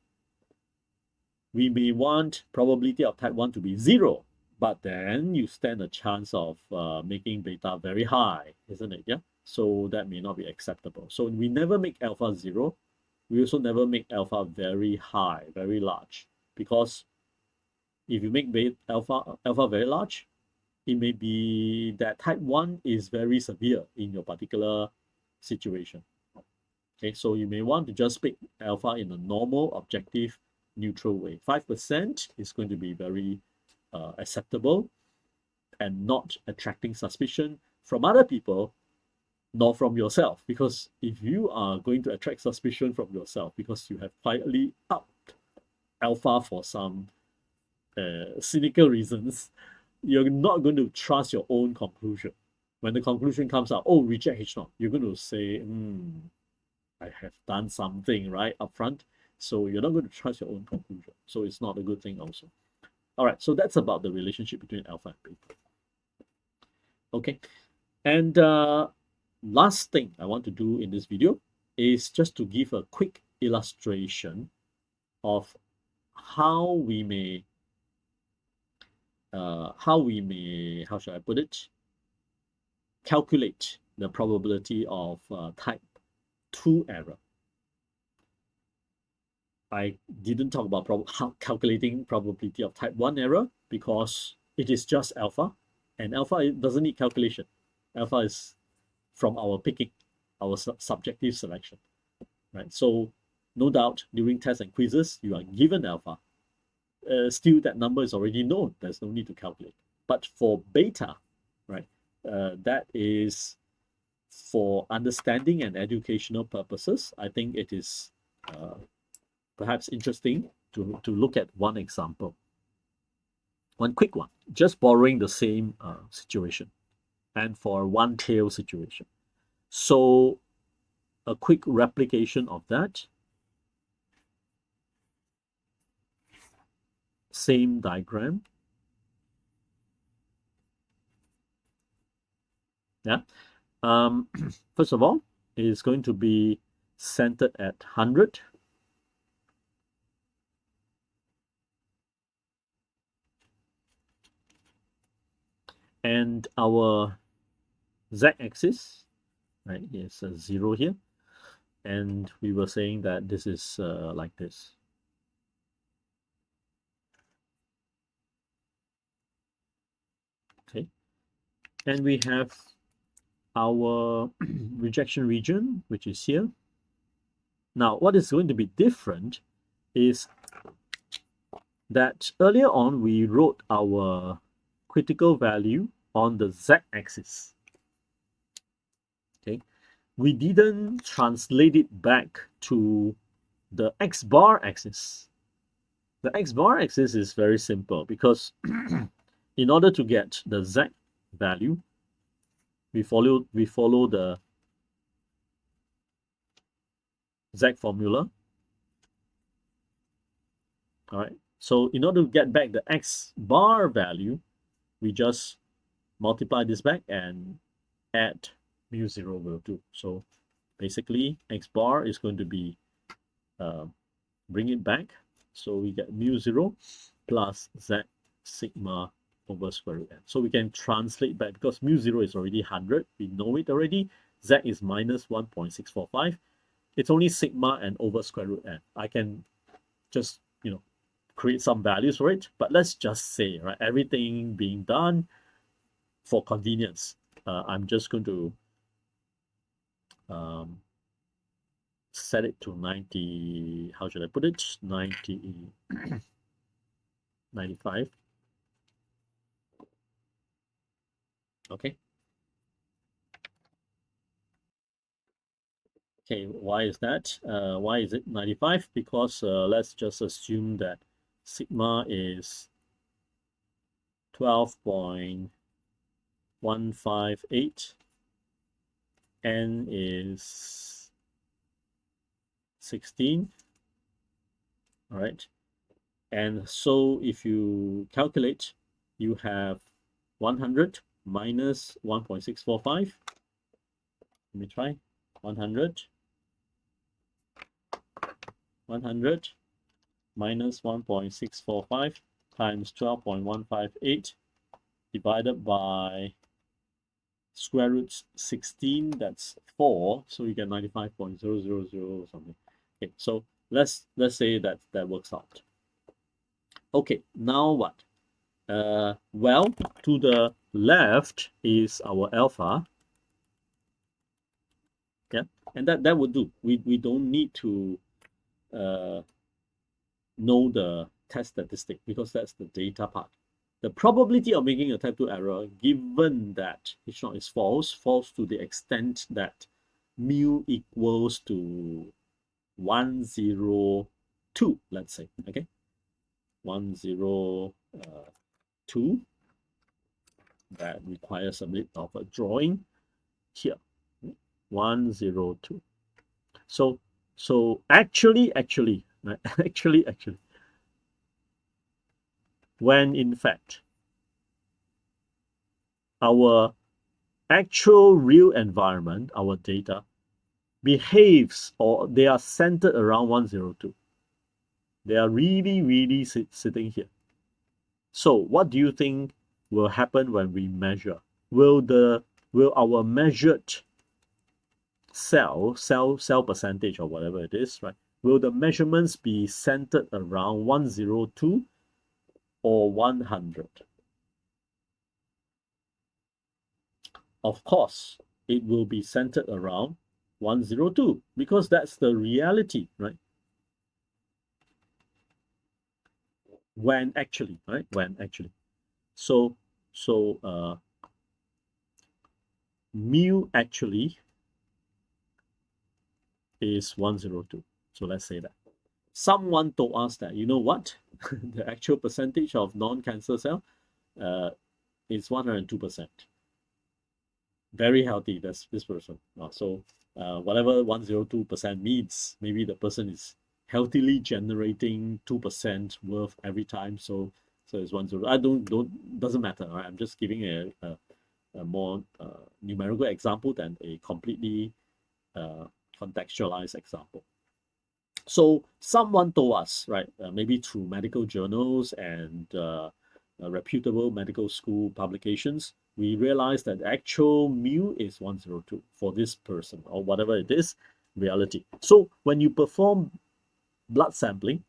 We may want probability of type 1 to be 0, but then you stand a chance of making beta very high, isn't it? Yeah. So that may not be acceptable. So we never make alpha 0. We also never make alpha very high, very large, because if you make alpha very large, it may be that type 1 is very severe in your particular situation. Okay, so you may want to just pick alpha in a normal, objective, neutral way. 5% is going to be very acceptable and not attracting suspicion from other people nor from yourself. Because if you are going to attract suspicion from yourself because you have quietly upped alpha for some cynical reasons, you're not going to trust your own conclusion. When the conclusion comes out, oh, reject H0, you're going to say, I have done something right up front. So you're not going to trust your own conclusion. So it's not a good thing also. All right, so that's about the relationship between alpha and beta. Okay, and last thing I want to do in this video is just to give a quick illustration of how we may, how should I put it, calculate the probability of type 2 error. I didn't talk about how calculating probability of type 1 error because it is just alpha, and alpha doesn't need calculation. Alpha is from our picking, our subjective selection, right? So no doubt during tests and quizzes, you are given alpha. Still, that number is already known. There's no need to calculate. But for beta, right, that is for understanding and educational purposes. I think it is perhaps interesting to look at one example, one quick one, just borrowing the same situation and for one tail situation. So a quick replication of that, same diagram. Yeah. First of all, it is going to be centered at 100. And our z-axis, right, is a 0 here. And we were saying that this is like this. Okay. And we have our rejection region, which is here. Now, what is going to be different is that earlier on we wrote our critical value on the z-axis. Okay, we didn't translate it back to the x bar axis. The x bar axis is very simple because in order to get the z value, we follow the z formula. All right. So in order to get back the x bar value, we just multiply this back and add mu0 will do. So basically, x bar is going to be bring it back. So we get mu0 plus z sigma over square root n. So we can translate back because mu0 is already 100. We know it already. Z is minus 1.645. It's only sigma and over square root n. I can just, create some values for it. But let's just say, right, everything being done for convenience, I'm just going to set it to 90, how should I put it? 90, 95. Okay. Okay, why is that? Why is it 95? Because let's just assume that sigma is 12.158, n is 16, all right? And so if you calculate, you have 100 minus 1.645. Let me try. 100 minus 1.645 times 12.158 divided by square root 16, that's 4, so you get 95.000 something. Okay, so let's say that works out. Okay, now what? Well, to the left is our alpha. Yeah, and that would do. We don't need to know the test statistic because that's the data part. The probability of making a type 2 error, given that H0 is false to the extent that mu equals to 102, let's say, okay? 102, that requires a bit of a drawing here, 102. So actually, right? actually, when in fact our actual real environment, our data, behaves or they are centered around 102. They are really sitting here. So what do you think will happen when we measure? Will our measured cell percentage or whatever it is, right? Will the measurements be centered around 102 or 100? Of course, it will be centered around 102 because that's the reality, right? When actually, right? When actually. So mu actually is 102. So let's say that. someone told us that, you know what, the actual percentage of non-cancer cell is 102%. Very healthy, that's this person. So whatever 102% means, maybe the person is healthily generating 2% worth every time. So it's 10. I don't doesn't matter, right? I'm just giving a more numerical example than a completely contextualized example. So someone told us, right, maybe through medical journals and reputable medical school publications, we realized that actual mu is 102 for this person or whatever it is, reality. So when you perform blood sampling,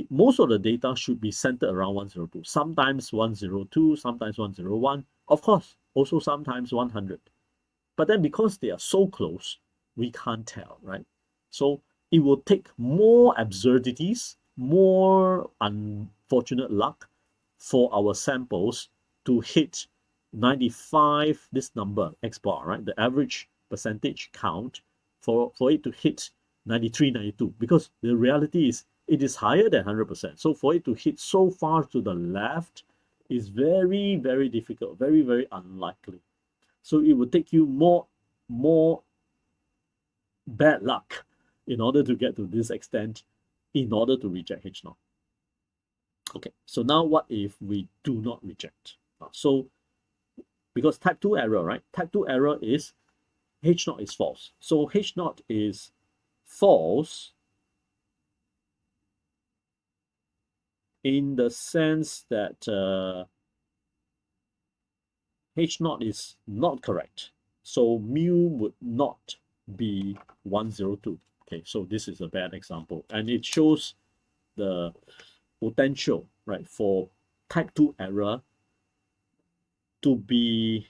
most of the data should be centered around 102. Sometimes 102, sometimes 101, of course, also sometimes 100. But then because they are so close, we can't tell, right? So it will take more absurdities, more unfortunate luck for our samples to hit 95, this number, X bar, right? The average percentage count for it to hit 93, 92, because the reality is it is higher than 100%. So for it to hit so far to the left is very, very difficult, very, very unlikely. So it would take you more bad luck in order to get to this extent in order to reject H naught. Okay, so now what if we do not reject? So because type 2 error, right? Type 2 error is H naught is false. So H naught is false in the sense that H naught is not correct. So mu would not be 102. Okay, so this is a bad example. And it shows the potential, right, for type 2 error to be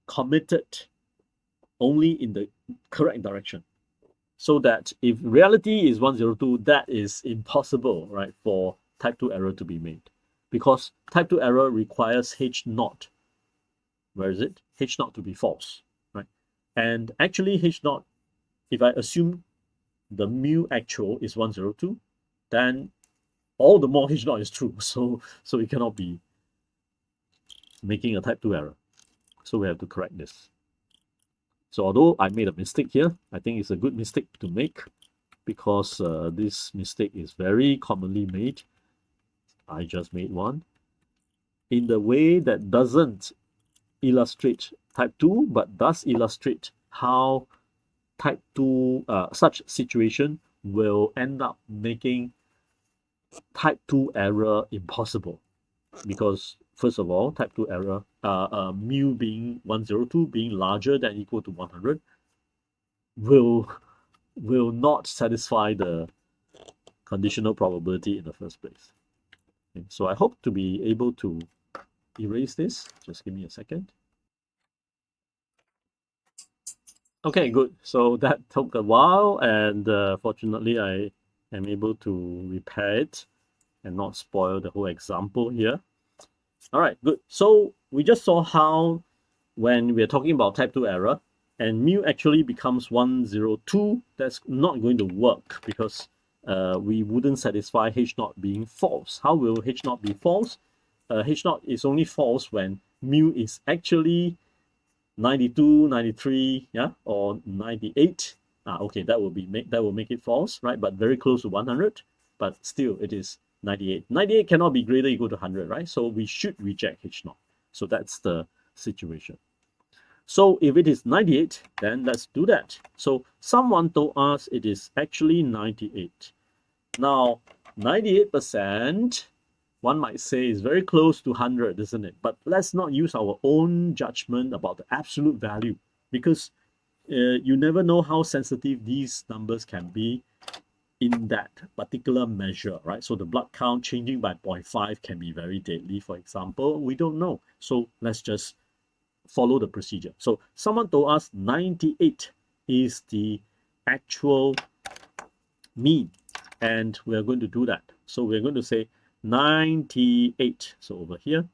committed only in the correct direction. So that if reality is 102, that is impossible, right, for type 2 error to be made. Because type 2 error requires H naught. Where is it? H naught to be false, right? And actually H naught, if I assume the mu actual is 102, then all the more H naught is true. So it cannot be making a type 2 error. So we have to correct this. So although I made a mistake here, I think it's a good mistake to make because this mistake is very commonly made. I just made one in the way that doesn't illustrate type 2, but does illustrate how type 2, such situation will end up making type 2 error impossible. Because first of all, type 2 error, mu being 102 being larger than equal to 100 will not satisfy the conditional probability in the first place. Okay, so I hope to be able to erase this. Just give me a second. Okay, good. So that took a while, and fortunately I am able to repair it and not spoil the whole example here. All right, good. So we just saw how when we're talking about type 2 error and mu actually becomes 102, that's not going to work because we wouldn't satisfy H naught being false. How will H naught be false? H naught is only false when mu is actually 92, 93, yeah, or 98. Okay, that will make it false, right? But very close to 100, but still it is 98. 98 cannot be greater equal to 100, right? So we should reject H naught. So that's the situation. So if it is 98, then let's do that. So someone told us it is actually 98. Now, 98%, one might say, is very close to 100, isn't it? But let's not use our own judgment about the absolute value because you never know how sensitive these numbers can be in that particular measure, right? So the blood count changing by 0.5 can be very deadly, for example. We don't know. So let's just follow the procedure. So someone told us 98 is the actual mean, and we're going to do that. So we're going to say 98. So over here,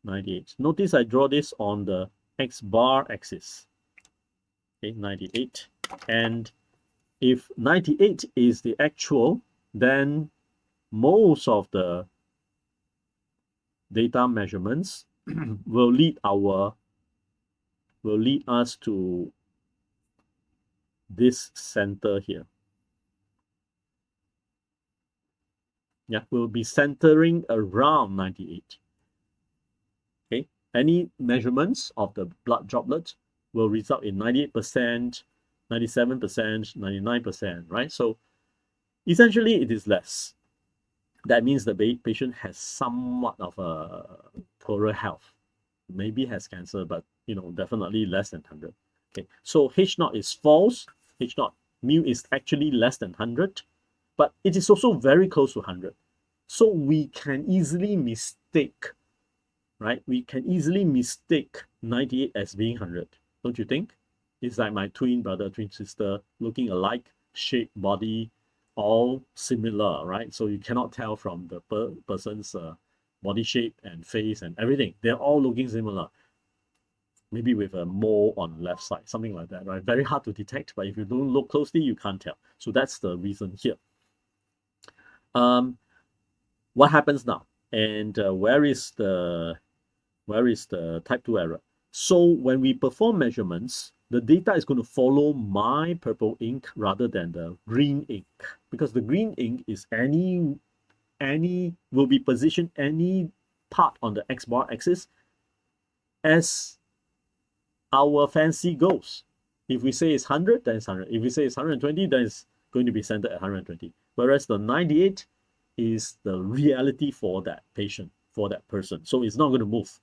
98. Notice I draw this on the X bar axis. Okay, 98. And if 98 is the actual, then most of the data measurements will lead us to this center here. Yeah, we'll be centering around 98. Okay, any measurements of the blood droplet will result in 98%, 97%, 99%, right? So essentially it is less. That means the patient has somewhat of a poorer health. Maybe has cancer, but definitely less than 100. Okay, so H naught is false. H naught mu is actually less than 100, but it is also very close to 100. So we can easily mistake, right? We can easily mistake 98 as being 100, don't you think? It's like my twin brother, twin sister, looking alike, shape, body, all similar, right? So you cannot tell from the person's body shape and face and everything. They're all looking similar. Maybe with a mole on the left side, something like that, right? Very hard to detect, but if you don't look closely, you can't tell. So that's the reason here. What happens now? And where is the type 2 error? So when we perform measurements, the data is going to follow my purple ink rather than the green ink, because the green ink is will be positioned any part on the X bar axis as our fancy goes. If we say it's 100, then it's 100. If we say it's 120, then it's going to be centered at 120. Whereas the 98 is the reality for that patient, for that person. So it's not going to move.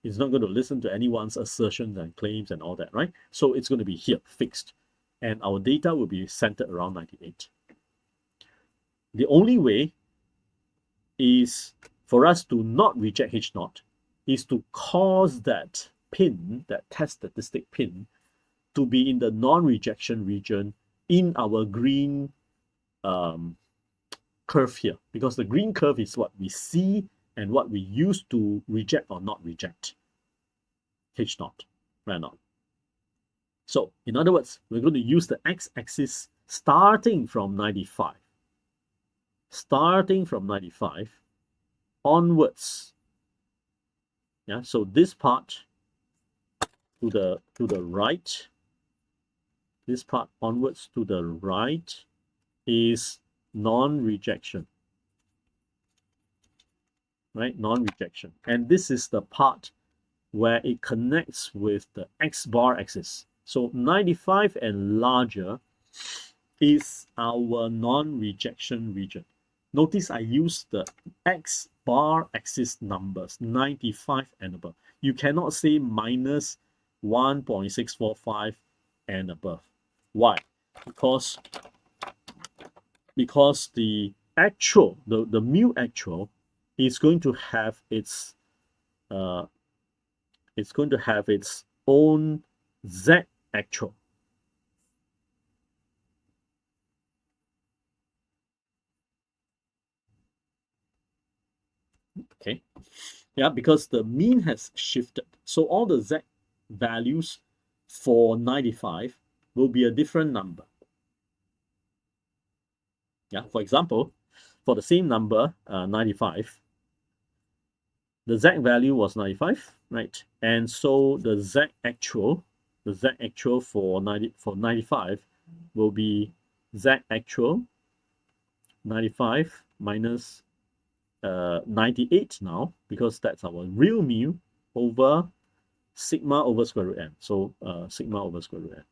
It's not going to listen to anyone's assertions and claims and all that, right? So it's going to be here, fixed. And our data will be centered around 98. The only way is for us to not reject H naught is to cause that pin, that test statistic pin, to be in the non-rejection region in our green curve here, because the green curve is what we see and what we use to reject or not reject H naught, right now. So in other words, we're going to use the x-axis starting from 95. Starting from 95 onwards. Yeah, so this part to the right, this part onwards to the right is non-rejection, right? Non-rejection. And this is the part where it connects with the X bar axis. So 95 and larger is our non-rejection region. Notice I use the X bar axis numbers, 95 and above. You cannot say minus 1.645 and above. Why? Because the actual, the mu actual is going to have its own Z actual. Okay, yeah, because the mean has shifted. So all the Z values for 95 will be a different number. Yeah, for example, for the same number, 95, the Z value was 95, right? And so the Z actual for 95 will be Z actual 95 minus 98 now, because that's our real mu, over sigma over square root n. So sigma over square root n.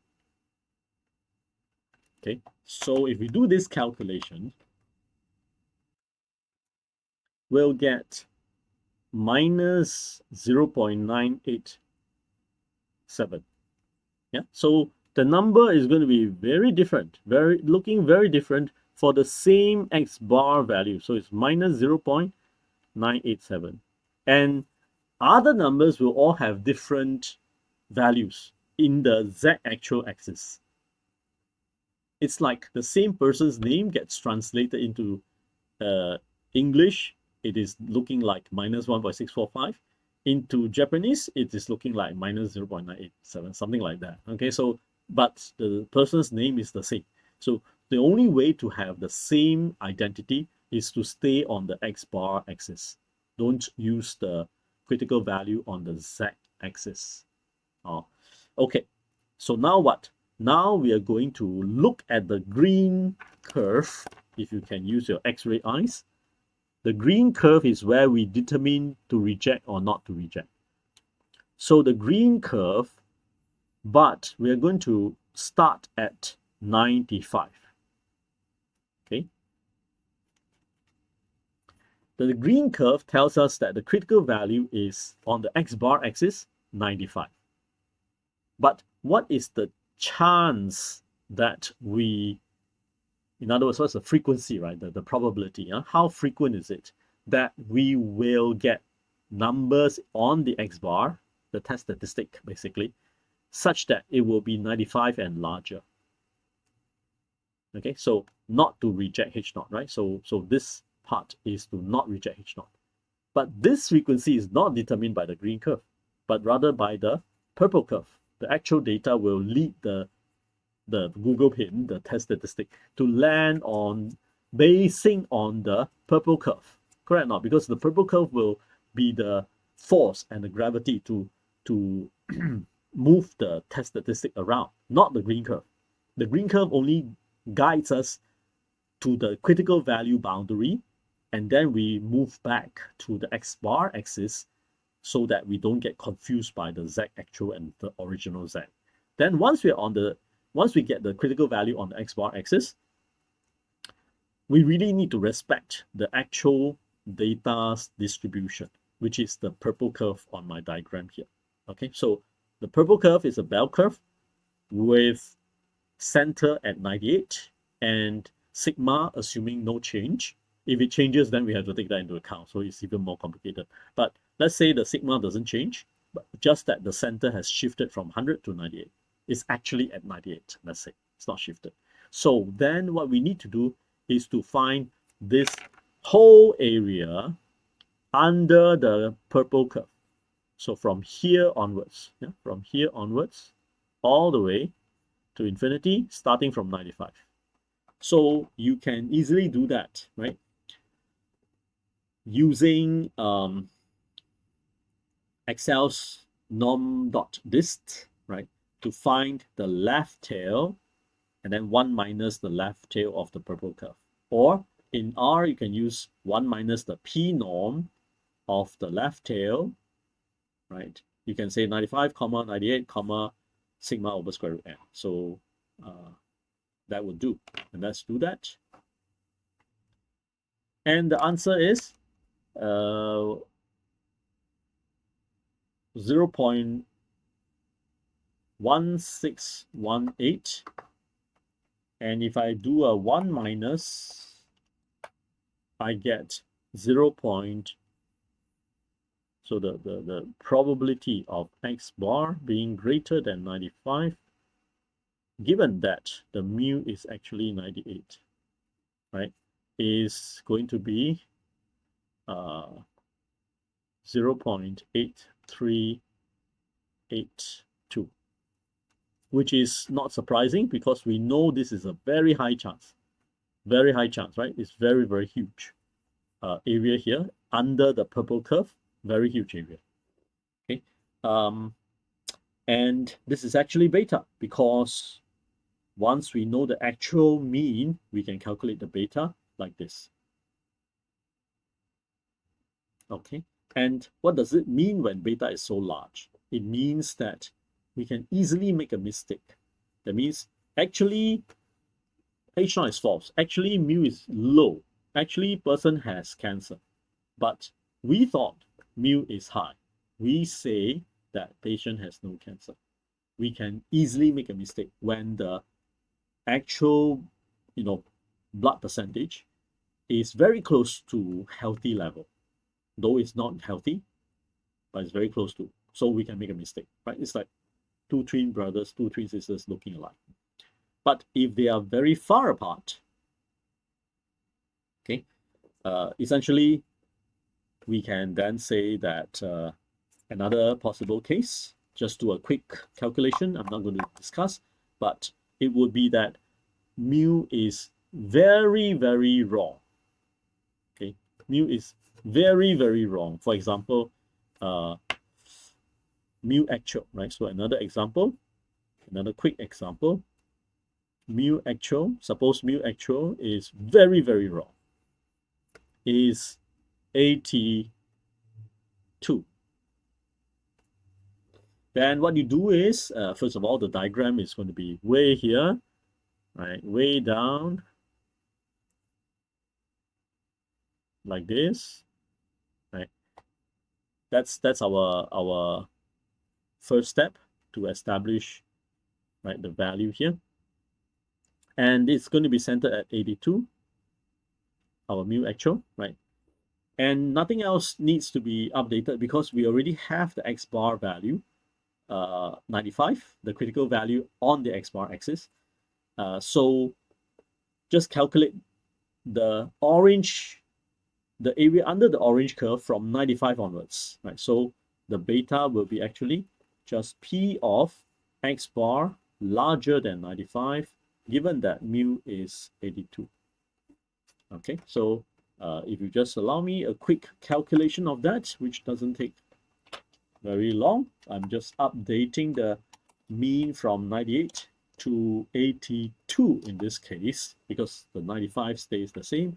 Okay, so if we do this calculation, we'll get minus 0.987. Yeah, so the number is going to be very different, looking very different for the same X bar value. So it's minus 0.987. And other numbers will all have different values in the Z actual axis. It's like the same person's name gets translated into English. It is looking like minus 1.645. Into Japanese, it is looking like minus 0.987, something like that. Okay, so but the person's name is the same. So the only way to have the same identity is to stay on the x bar axis. Don't use the critical value on the z axis. Oh, okay. So now what? Now we are going to look at the green curve. If you can use your X-ray eyes, the green curve is where we determine to reject or not to reject. So the green curve, but we are going to start at 95. Okay. The green curve tells us that the critical value is on the x bar axis, 95. But what is the chance that we, in other words, what's the frequency, right? The probability, how frequent is it that we will get numbers on the x bar, the test statistic basically, such that it will be 95 and larger. Okay, so not to reject H naught, right? So this part is to not reject H naught. But this frequency is not determined by the green curve, but rather by the purple curve. The actual data will lead the Google pin, the test statistic, to land on basing on the purple curve. Correct or not? Because the purple curve will be the force and the gravity to move the test statistic around, not the green curve. The green curve only guides us to the critical value boundary, and then we move back to the x bar axis so that we don't get confused by the z actual and the original z. Then once we get the critical value on the x bar axis, we really need to respect the actual data's distribution, which is the purple curve on my diagram here. Okay, so the purple curve is a bell curve with center at 98 and sigma assuming no change. If it changes, then we have to take that into account. So it's even more complicated. But let's say the sigma doesn't change, but just that the center has shifted from 100 to 98. It's actually at 98, let's say. It's not shifted. So then what we need to do is to find this whole area under the purple curve. So from here onwards, from here onwards, all the way to infinity, starting from 95. So you can easily do that, right? Using Excel's norm.dist, right, to find the left tail and then 1 minus the left tail of the purple curve. Or in R, you can use 1 minus the P norm of the left tail, right? You can say 95, 98, sigma over square root n. So that would do. And let's do that. And the answer is 0.1618. And if I do a 1 minus, I get 0. So the probability of x bar being greater than 95, given that the mu is actually 98, right, is going to be 0.8382, which is not surprising because we know this is a very high chance, right? It's very, very huge area here under the purple curve, very huge area. Okay, and this is actually beta because once we know the actual mean, we can calculate the beta like this. Okay, and what does it mean when beta is so large? It means that we can easily make a mistake. That means actually H naught is false. Actually mu is low. Actually person has cancer. But we thought mu is high. We say that patient has no cancer. We can easily make a mistake when the actual, blood percentage is very close to healthy level. Though it's not healthy, but it's very close to. So we can make a mistake, right? It's like two twin brothers, two twin sisters looking alike. But if they are very far apart, okay, essentially, we can then say that another possible case, just do a quick calculation, I'm not going to discuss, but it would be that mu is very, very wrong. Okay, mu is very, very wrong. For example, mu actual, right? So another example, another quick example, mu actual, suppose mu actual is very, very wrong, is 82. Then what you do is, first of all, the diagram is going to be way here, right? Way down, like this, right? That's our first step to establish, right, the value here. And it's going to be centered at 82, our mu actual, right? And nothing else needs to be updated because we already have the x bar value, 95, the critical value on the x bar axis. So just calculate the area under the orange curve from 95 onwards, right? So the beta will be actually just P of x bar larger than 95, given that mu is 82. Okay, so if you just allow me a quick calculation of that, which doesn't take very long, I'm just updating the mean from 98 to 82 in this case, because the 95 stays the same.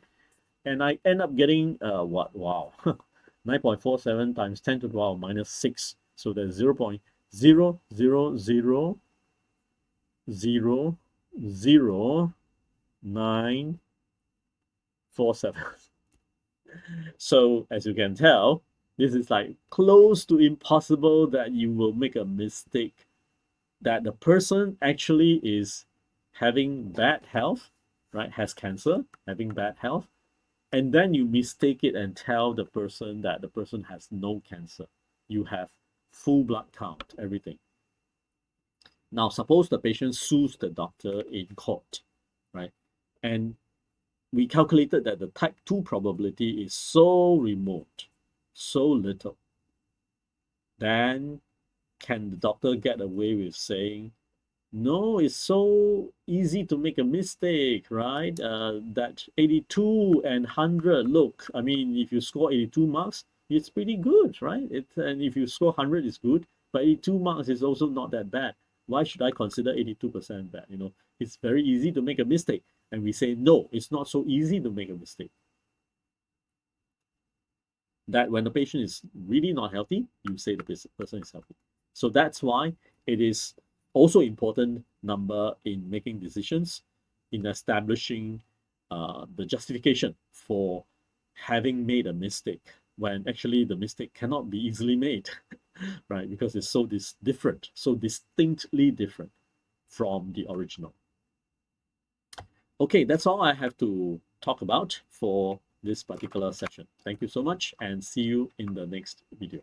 And I end up getting what? Wow, 9.47 times 10 to the power minus 6. So that's 0.000000947. So as you can tell, this is like close to impossible that you will make a mistake, that the person actually is having bad health, right? Has cancer, having bad health, and then you mistake it and tell the person that the person has no cancer. You have full blood count, everything. Now, suppose the patient sues the doctor in court, right? And we calculated that the type 2 probability is so remote, so little. Then can the doctor get away with saying, no, it's so easy to make a mistake, right? That 82 and 100, look, I mean, if you score 82 marks, it's pretty good, right? And if you score 100, it's good, but 82 marks is also not that bad. Why should I consider 82% bad? You know, it's very easy to make a mistake. And we say, no, it's not so easy to make a mistake. That when the patient is really not healthy, you say the person is healthy. So that's why it is also important number in making decisions, in establishing the justification for having made a mistake, when actually the mistake cannot be easily made, right? Because it's so different, so distinctly different from the original. Okay, that's all I have to talk about for this particular session. Thank you so much and see you in the next video.